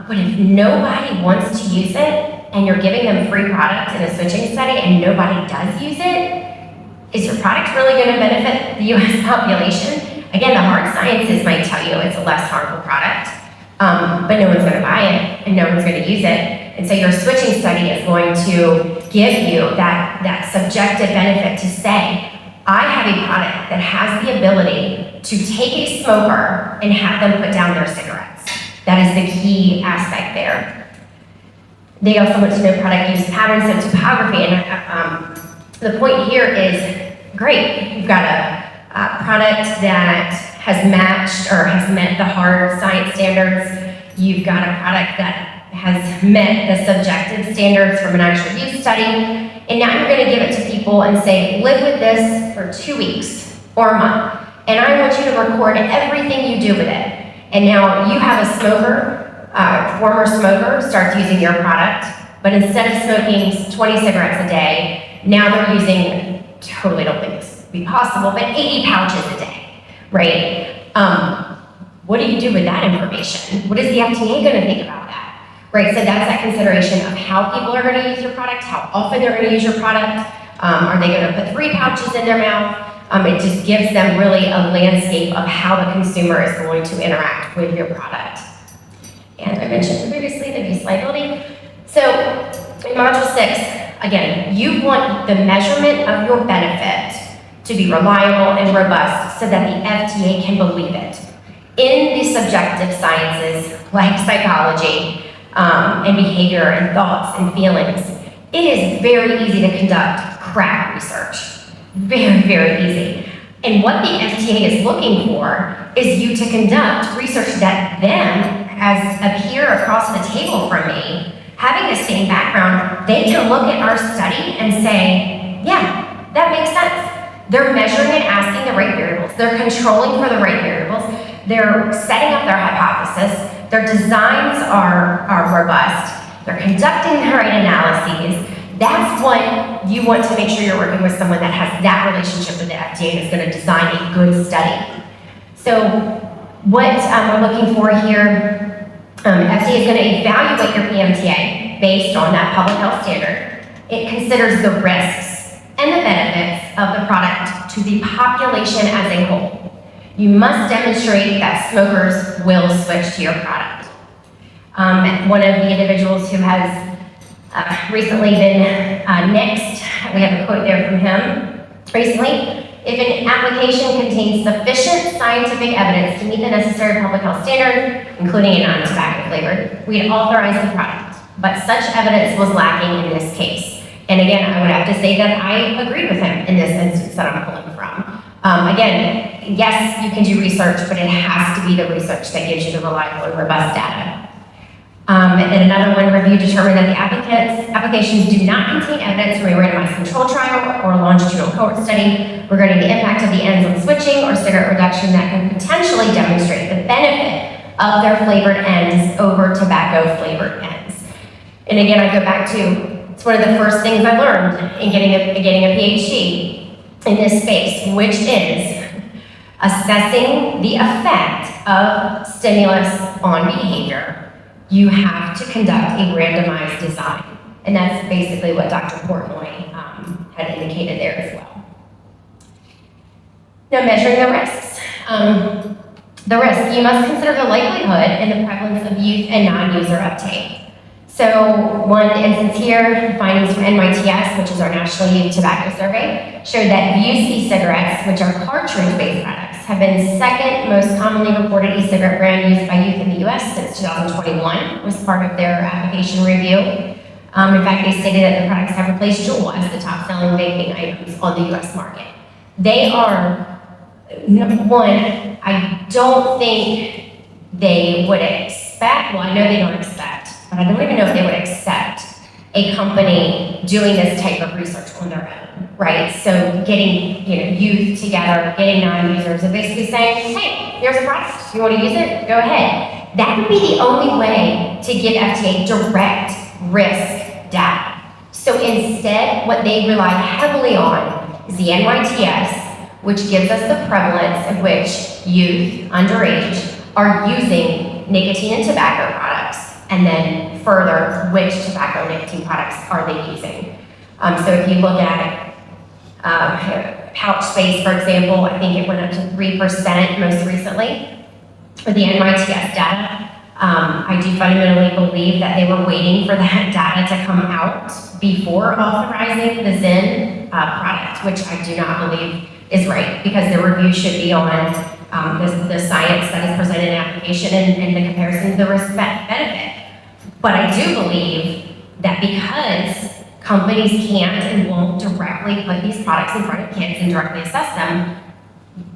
But if nobody wants to use it and you're giving them free product in a switching study and nobody does use it, is your product really going to benefit the US population? Again, the hard sciences might tell you it's a less harmful product, but no one's going to buy it and no one's going to use it. And so your switching study is going to give you that subjective benefit to say, I have a product that has the ability to take a smoker and have them put down their cigarettes. That is the key aspect there. They also want to know product use patterns and topography, and the point here is, great, you've got a product that has matched or has met the hard science standards. You've got a product that has met the subjective standards from an actual use study, and now you're going to give it to people and say, live with this for 2 weeks or a month, and I want you to record everything you do with it. And now you have a smoker, former smoker, starts using your product, but instead of smoking 20 cigarettes a day, now they're using, totally don't think this would be possible, but 80 pouches a day, right? What do you do with that information? What is the FDA going to think about that? Right, so that's that consideration of how people are going to use your product, how often they're going to use your product. Are they going to put 3 pouches in their mouth? It just gives them really a landscape of how the consumer is going to interact with your product. And I mentioned previously the use liability. So in Module 6, again, you want the measurement of your benefit to be reliable and robust so that the FDA can believe it. In the subjective sciences, like psychology and behavior and thoughts and feelings, it is very easy to conduct crack research. Very, very easy. And what the FDA is looking for is you to conduct research that them, as a peer across the table from me, having the same background, they can look at our study and say, yeah, that makes sense. They're measuring and asking the right variables. They're controlling for the right variables. They're setting up their hypothesis. Their designs are robust. They're conducting the right analyses. That's what you want to make sure you're working with someone that has that relationship with the FDA that's going to design a good study. So what we're looking for here, FDA is going to evaluate your PMTA based on that public health standard. It considers the risks and the benefits of the product to the population as a whole. You must demonstrate that smokers will switch to your product. One of the individuals who has recently been nixed, we have a quote there from him recently. If an application contains sufficient scientific evidence to meet the necessary public health standard, including a non-tobacco flavored, we'd authorize the product. But such evidence was lacking in this case. And again, I would have to say that I agreed with him in this instance that I'm pulling from. Again, yes, you can do research, but it has to be the research that gives you the reliable and robust data. And then another one, review determined that the applications do not contain evidence from a randomized control trial or longitudinal cohort study regarding the impact of the ends on switching or cigarette reduction that can potentially demonstrate the benefit of their flavored ends over tobacco flavored ends. And again, I go back to, it's one of the first things I learned in getting a PhD in this space, which is assessing the effect of stimulus on behavior. You have to conduct a randomized design. And that's basically what Dr. Portnoy had indicated there as well. Now, measuring the risks. The risk, you must consider the likelihood and the prevalence of youth and non-user uptake. So one instance here, findings from NYTS, which is our National Youth Tobacco Survey, showed that Vuse e-cigarettes, which are cartridge-based products, have been second most commonly reported e-cigarette brand used by youth in the US since 2021, was part of their application review. In fact, they stated that the products have replaced Juul as the top-selling vaping items on the US market. They are, number one, I don't think they would expect, well, I know they don't expect, but I don't even know if they would accept a company doing this type of research on their own, right? So getting youth together, getting non-users, and basically saying, hey, here's a product. You want to use it? Go ahead. That would be the only way to give FDA direct risk data. So instead, what they rely heavily on is the NYTS, which gives us the prevalence at which youth underage are using nicotine and tobacco products, and then further, which tobacco nicotine products are they using? So if you look at pouch space, for example, I think it went up to 3% most recently for the NYTS data. I do fundamentally believe that they were waiting for that data to come out before authorizing the GINN product, which I do not believe is right, because the review should be on the science that is presented in application and the comparison to the risk benefit. But I do believe that because companies can't and won't directly put these products in front of kids and directly assess them,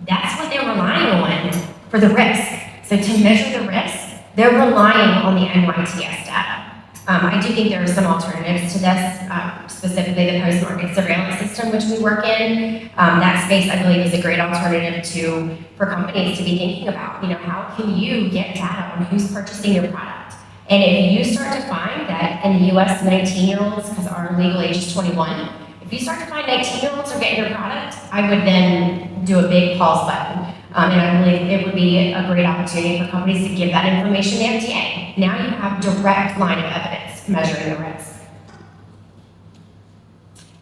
that's what they're relying on for the risk. So to measure the risk, they're relying on the NYTS data. I do think there are some alternatives to this, specifically the post-market surveillance system, which we work in. That space, I believe, is a great alternative for companies to be thinking about. You know, how can you get data on who's purchasing your product? And if you start to find that in the US, 19-year-olds, because our legal age is 21, if you start to find 19-year-olds are getting your product, I would then do a big pause button. And I believe it would be a great opportunity for companies to give that information to the FDA. Now you have direct line of evidence measuring the risk.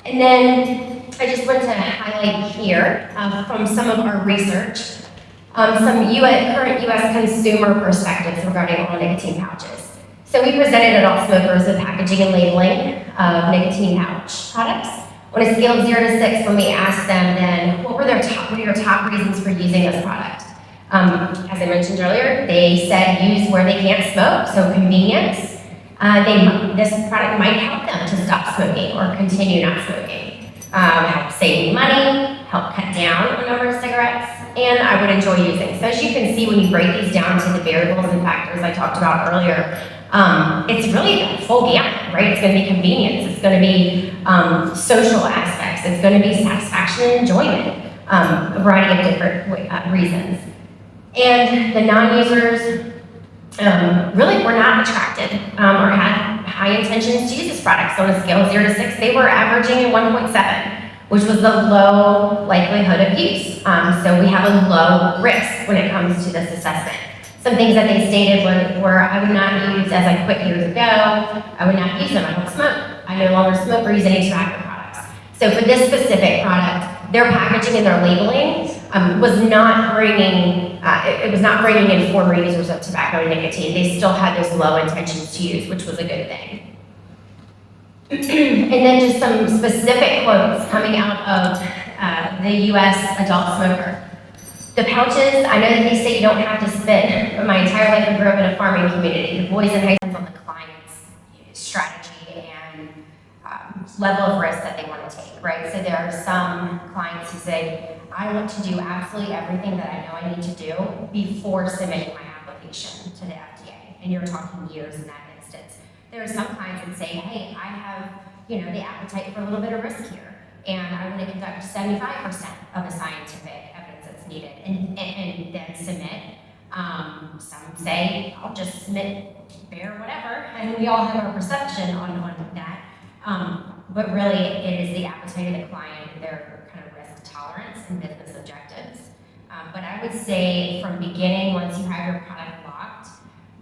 And then I just want to highlight here from some of our research, some current US consumer perspectives regarding oral nicotine pouches. So we presented adult smokers with packaging and labeling of nicotine pouch products. On a scale of 0 to 6, when we asked them then, what were your top reasons for using this product? As I mentioned earlier, they said use where they can't smoke, so convenience. This product might help them to stop smoking or continue not smoking. Help save money, help cut down on the number of cigarettes, and I would enjoy using. So as you can see, when you break these down to the variables and factors I talked about earlier, it's really a full gamut, right? It's going to be convenience, it's going to be social aspects, it's going to be satisfaction and enjoyment, a variety of different reasons. And the non-users really were not attracted or had high intentions to use this product. So on a scale of 0 to 6, they were averaging a 1.7, which was the low likelihood of use. So we have a low risk when it comes to this assessment. Some things that they stated were I would not use, as I quit years ago, I would not use them, I don't smoke. I no longer smoke or use any tobacco products. So for this specific product, their packaging and their labeling was not bringing, it was not bringing in former users of tobacco and nicotine. They still had those low intentions to use, which was a good thing. And then just some specific quotes coming out of the US adult smoker. The pouches, I know that they say you don't have to spit, but my entire life I grew up in a farming community. The boys in high school on the client's strategy and level of risk that they want to take, right? So there are some clients who say, I want to do absolutely everything that I know I need to do before submitting my application to the FDA. And you're talking years in that instance. There are some clients that say, hey, I have, the appetite for a little bit of risk here, and I want to conduct 75% of the scientific evidence that's needed, and then submit. Some say, I'll just submit bare whatever, and we all have our perception on that. But really, it is the appetite of the client, their kind of risk tolerance and business objectives. But I would say from beginning, once you have your product locked,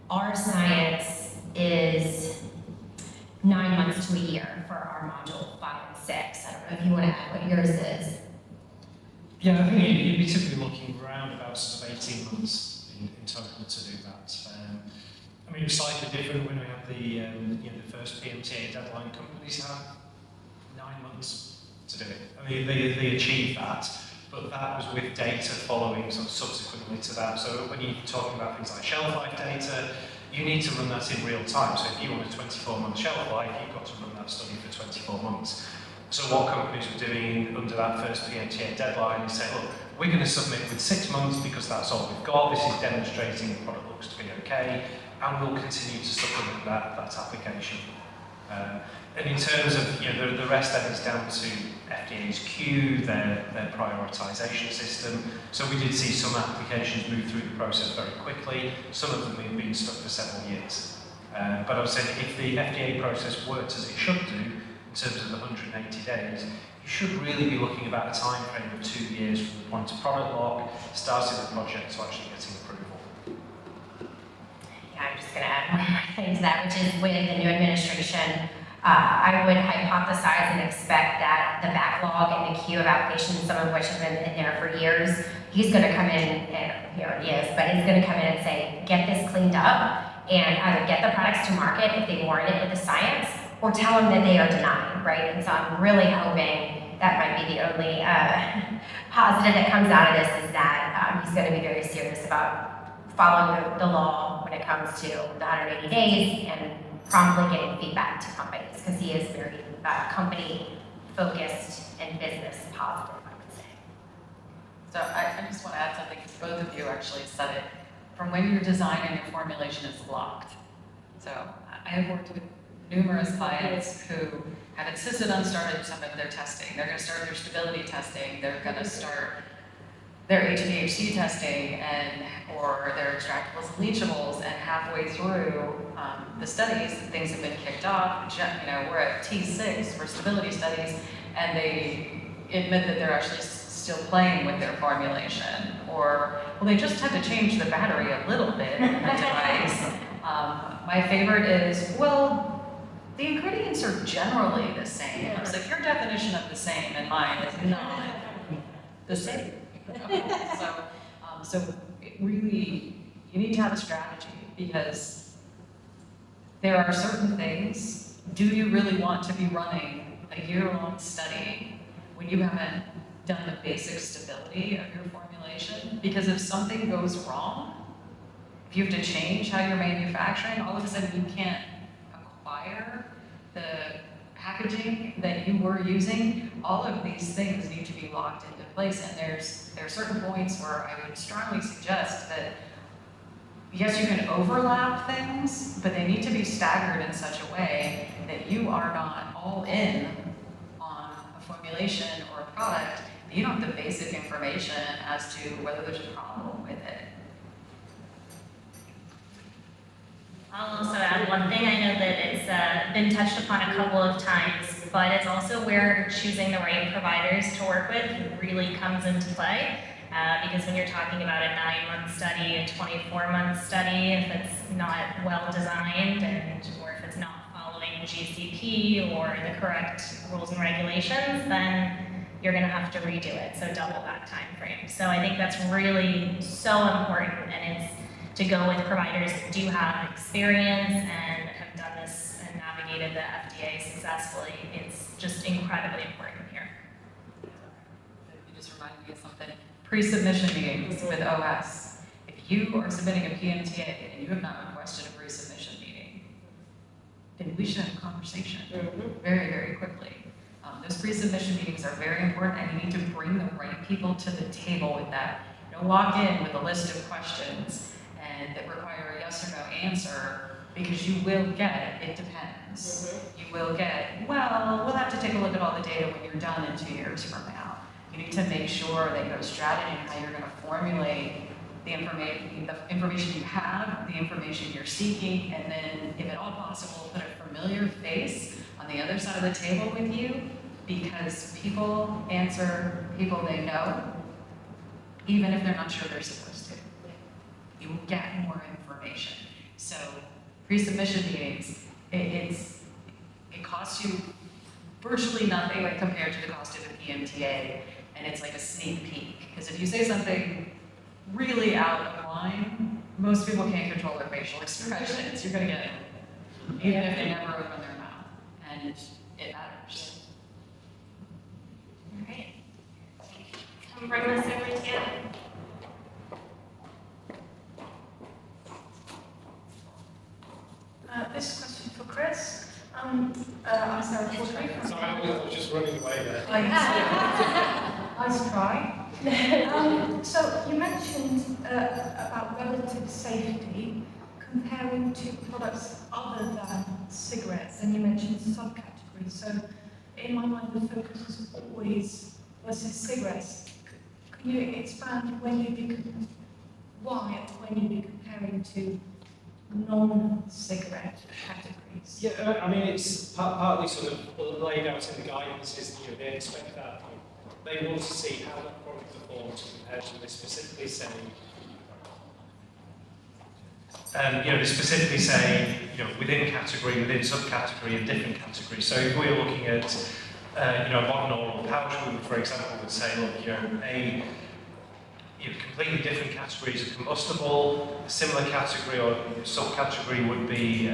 our science is 9 months to a year for our module 5 and 6. I don't know if you want to add what yours is. Yeah, I think you'd be typically looking around about sort of 18 months in total to do that. I mean, it's slightly different when we have the first PMTA deadline. Companies have 9 months to do it. I mean, they achieved that, but that was with data following sort of subsequently to that. So when you're talking about things like shelf life data, you need to run that in real time. So if you want a 24-month shelf life, you've got to run that study for 24 months. So what companies were doing under that first PMTA deadline is saying, look, we're going to submit with 6 months because that's all we've got. This is demonstrating the product looks to be okay, and we'll continue to supplement that application. And in terms of the rest, then is down to FDA's queue, their prioritisation system. So we did see some applications move through the process very quickly. Some of them have been stuck for several years. But I would say that if the FDA process worked as it should do, in terms of the 180 days, you should really be looking about a time frame of 2 years from the point of product lock, starting the project to actually getting approval. Yeah, I'm just going to add one more thing to that, which is with the new administration, I would hypothesize and expect that the backlog and the queue of applications, some of which have been in there for years, he's going to come in, and here he is, but he's going to come in and say, get this cleaned up, and either get the products to market if they warrant it with the science, or tell them that they are denying, right? And so I'm really hoping that might be the only positive that comes out of this is that he's going to be very serious about following the law when it comes to the 180 days and promptly getting feedback to companies, because he is very company focused and business positive, I would say. So I just want to add something, because both of you actually said it. From when you're designing, your formulation is locked. So I have worked with numerous clients who have insisted on starting some of their testing. They're going to start their stability testing. They're going to start their HVHC testing or their extractables and leachables, and halfway through the studies, things have been kicked off. We're at T6 for stability studies, and they admit that they're actually still playing with their formulation, or, well, they just had to change the battery a little bit in the device. My favorite is, well, the ingredients are generally the same. It's like your definition of the same and mine is not the same. So it really, you need to have a strategy, because there are certain things. Do you really want to be running a year-long study when you haven't done the basic stability of your formulation? Because if something goes wrong, if you have to change how you're manufacturing, all of a sudden you can't acquire the packaging that you were using. All of these things need to be locked into place, and there are certain points where I would strongly suggest that, yes, you can overlap things, but they need to be staggered in such a way that you are not all in on a formulation or a product, but you don't have the basic information as to whether there's a problem with it. I'll also add one thing. I know that it's been touched upon a couple of times, but it's also where choosing the right providers to work with really comes into play. Because when you're talking about a 9-month study, a 24-month study, if it's not well designed or if it's not following GCP or the correct rules and regulations, then you're going to have to redo it. So double that time frame. So I think that's really so important, and it's to go with providers that do have experience and have done this and navigated the FDA successfully. It's just incredibly important here. You just reminded me of something. Pre-submission meetings with OS. If you are submitting a PMTA and you have not requested a pre-submission meeting, then we should have a conversation very, very quickly. Those pre-submission meetings are very important, and you need to bring the right people to the table with that. Don't walk in with a list of questions and that require a yes or no answer, because you will get, it depends. You will get, well, we'll have to take a look at all the data when you're done in 2 years from now. You need to make sure that you have a strategy on how you're going to formulate the information you have, the information you're seeking, and then, if at all possible, put a familiar face on the other side of the table with you, because people answer people they know, even if they're not sure they're supposed to. You will get more information. So pre-submission meetings, it costs you virtually nothing compared to the cost of a PMTA, and it's like a sneak peek. Because if you say something really out of line, most people can't control their facial expressions. You're going to get it, even if they never open their mouth, and it matters. All right. Come bring this over to you. This question for Chris. I'm Sarah Porter. Sorry, I was just running away there. Nice try. So you mentioned about relative safety comparing to products other than cigarettes, and you mentioned subcategories. So in my mind, the focus is always versus cigarettes. Can you expand why and when you'd be comparing to non-cigarette categories? Yeah, I mean, it's partly sort of laid out in the guidance is, they expect that. They want to see how that product performs compared to, they specifically say, they specifically say, within category, within subcategory, and different categories. So if we're looking at, modern oral pouch, we, for example, would say, look, completely different categories of combustible. A similar category or subcategory would be,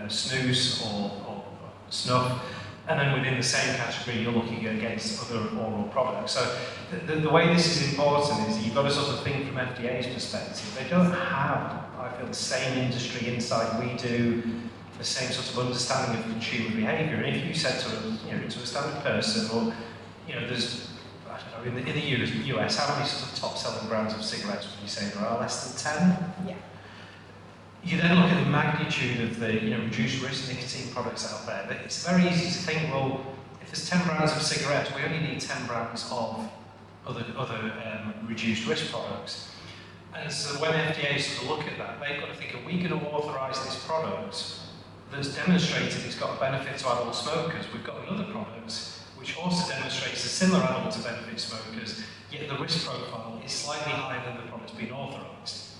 snus or snuff. And then within the same category, you're looking against other oral products. So the way this is important is you've got to sort of think from FDA's perspective. They don't have, I feel, the same industry insight we do, the same sort of understanding of consumer behaviour. And if you said to a standard person, or there's, I don't know, in the US, how many sort of top-selling brands of cigarettes would you say there are? Less than 10? Yeah. You then look at the magnitude of the reduced risk nicotine products out there. But it's very easy to think, well, if there's 10 brands of cigarettes, we only need 10 brands of other reduced risk products. And so when FDA sort of look at that, they've got to think, are we going to authorise this product that's demonstrated it's got a benefit to adult smokers? We've got another product which also demonstrates a similar adult to benefit smokers, yet the risk profile is slightly higher than the product's been authorised.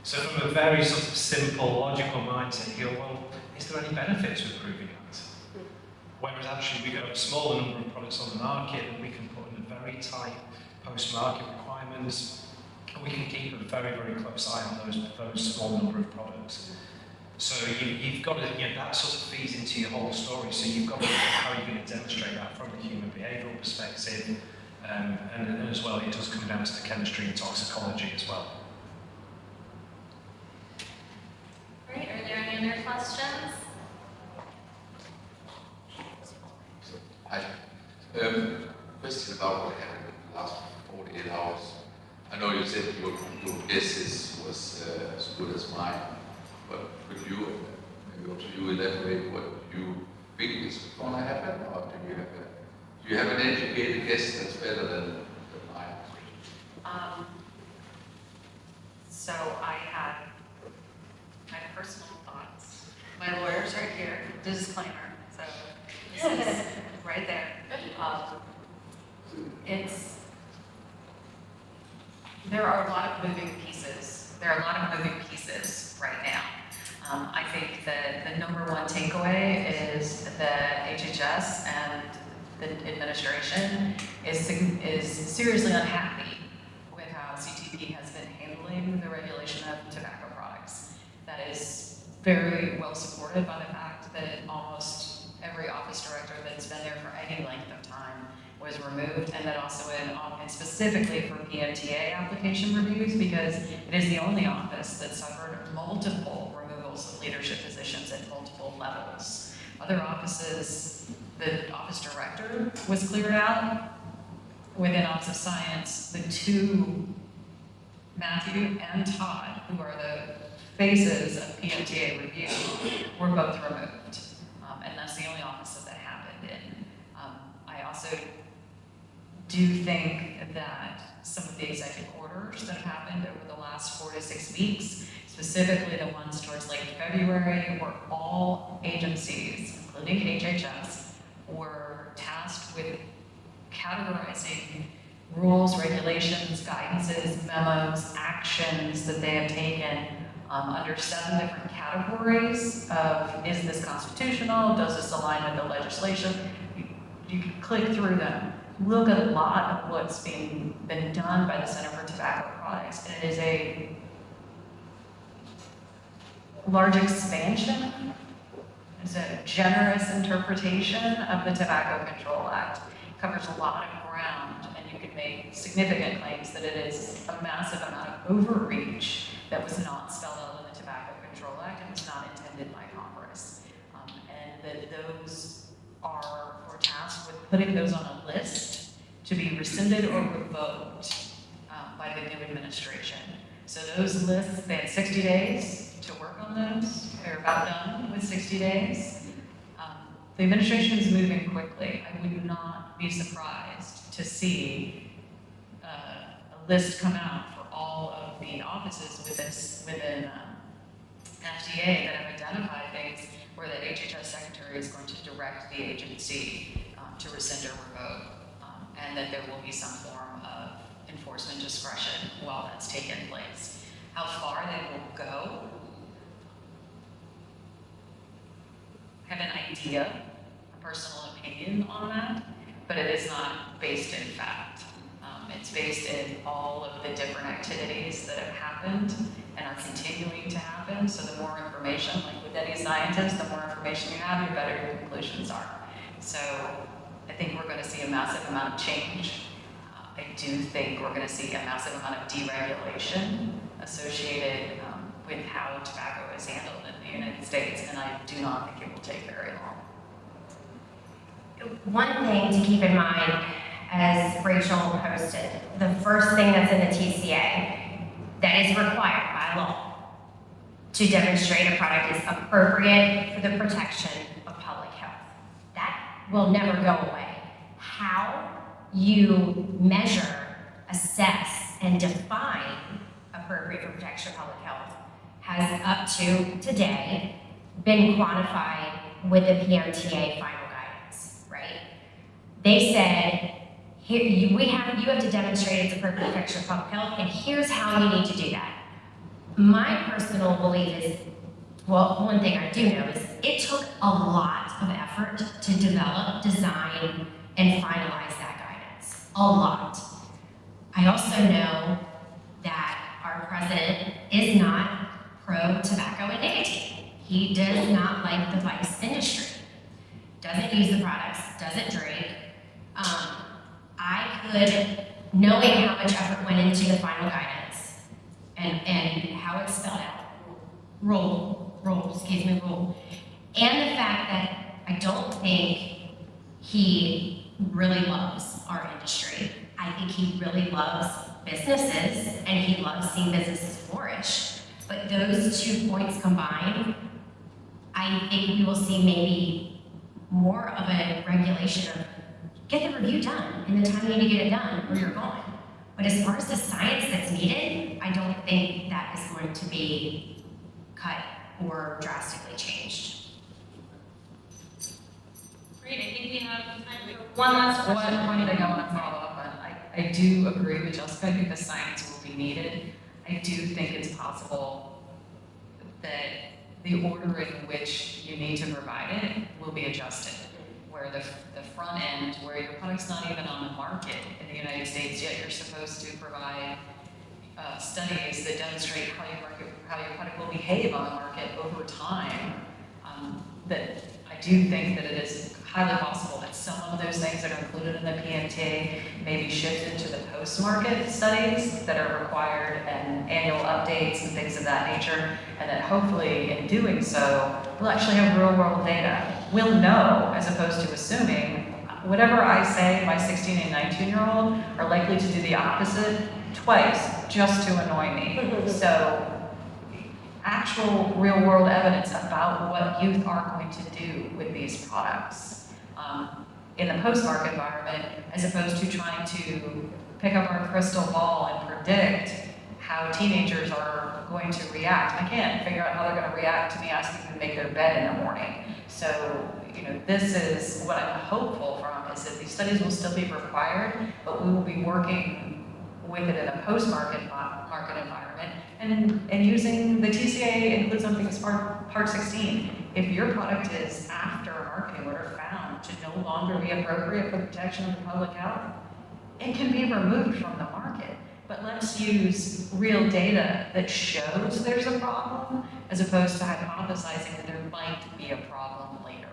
So from a very sort of simple, logical mindset, you go, well, is there any benefits with proving that? Whereas actually we got a smaller number of products on the market that we can put in a very tight post-market requirements, and we can keep a very, very close eye on those small number of products. So you've got to, that sort of feeds into your whole story, so you've got to look at how you're going to demonstrate that from a human behavioural perspective, and as well, it does come down to the chemistry and toxicology as well. Great, are there any other questions? Hi. Question about what happened in the last 48 hours. I know you said your guess was as good as mine, but could you, maybe also you elaborate what you think is going to happen, or do you have an educated guess that's better than mine? So I had my personal thoughts. My lawyer's right here, disclaimer, so this is right there. There are a lot of moving pieces. There are a lot of moving pieces right now. I think that the number one takeaway is that HHS and the administration is seriously unhappy with how CTP has been handling the regulation of tobacco products. That is very well supported by the fact that almost every office director that's been there for any length of time was removed, and that also and specifically for PMTA application reviews, because it is the only office that suffered multiple removals of leadership positions at multiple levels. Other offices, the office director was cleared out. Within Office of Science, the two, Matthew and Todd, who are the faces of PMTA review, were both removed. And that's the only office that happened in. I also do think that some of the executive orders that have happened over the last 4 to 6 weeks, specifically the ones towards late February, where all agencies, including HHS, were tasked with categorizing rules, regulations, guidances, memos, actions that they have taken under 7 different categories of, is this constitutional, does this align with the legislation? You can click through them, look at a lot of what's been done by the Center for Tobacco Products, and it is a large expansion. It's a generous interpretation of the Tobacco Control Act. It covers a lot of ground, and you can make significant claims that it is a massive amount of overreach that was not spelled out in the Tobacco Control Act and was not intended by Congress. And that those we're tasked with putting those on a list to be rescinded or revoked by the new administration. So those lists, they had 60 days to work on those. They're about done with 60 days. The administration is moving quickly. I would not be surprised to see a list come out for all of the offices within FDA that have identified things where the HHS secretary is going to direct the agency to rescind or revoke, and that there will be some form of enforcement discretion while that's taken place. How far they will go, I have an idea, a personal opinion on that, but it is not based in fact. It's based in all of the different activities that have happened and are continuing to happen. So the more information, like with any scientist, the more information you have, the better your conclusions are. So I think we're going to see a massive amount of change. I do think we're going to see a massive amount of deregulation associated with how tobacco is handled in the United States, and I do not think it will take very long. One thing to keep in mind, as Rachel posted, the first thing that's in the TCA that is required by law to demonstrate a product is appropriate for the protection of public health. That will never go away. How you measure, assess, and define appropriate for protection of public health has up to today been quantified with the PMTA final guidance, right? They said, here, you have to demonstrate its appropriate protection of public health, and here's how you need to do that. My personal belief is, well, one thing I do know is it took a lot of effort to develop, design, and finalize that guidance. A lot. I also know that our president is not pro-tobacco and nicotine. He does not like the vice industry. Doesn't use the products, doesn't drink. I could, knowing how much effort went into the final guidance and how it's spelled out, rule, and the fact that I don't think he really loves our industry. I think he really loves businesses and he loves seeing businesses flourish. But those 2 points combined, I think we will see maybe more of a regulation of get the review done in the time you need to get it done or you're gone. But as far as the science that's needed, I don't think that is going to be cut or drastically changed. Great, I think we have time for one last question. One thing I want to follow up on, I do agree with Jessica. I think the science will be needed. I do think it's possible that the order in which you need to provide it will be adjusted. Where the front end, where your product's not even on the market in the United States yet, you're supposed to provide studies that demonstrate how your product will behave on the market over time. That I do think that it is highly possible that some of those things that are included in the PMTA may be shifted to the post-market studies that are required and annual updates and things of that nature, and that hopefully in doing so, we'll actually have real-world data. We'll know, as opposed to assuming, whatever I say, my 16 and 19-year-old are likely to do the opposite twice just to annoy me. So actual real-world evidence about what youth are going to do with these products in the post-market environment, as opposed to trying to pick up our crystal ball and predict how teenagers are going to react. I can't figure out how they're going to react to me asking them to make their bed in the morning. So, this is what I'm hopeful from, is that these studies will still be required, but we will be working with it in a post-market market environment, and using the TCA includes something as part 16. If your product is after a marketing order found to no longer be appropriate for the protection of the public health, it can be removed from the market. But let's use real data that shows there's a problem, as opposed to hypothesizing that there might be a problem later.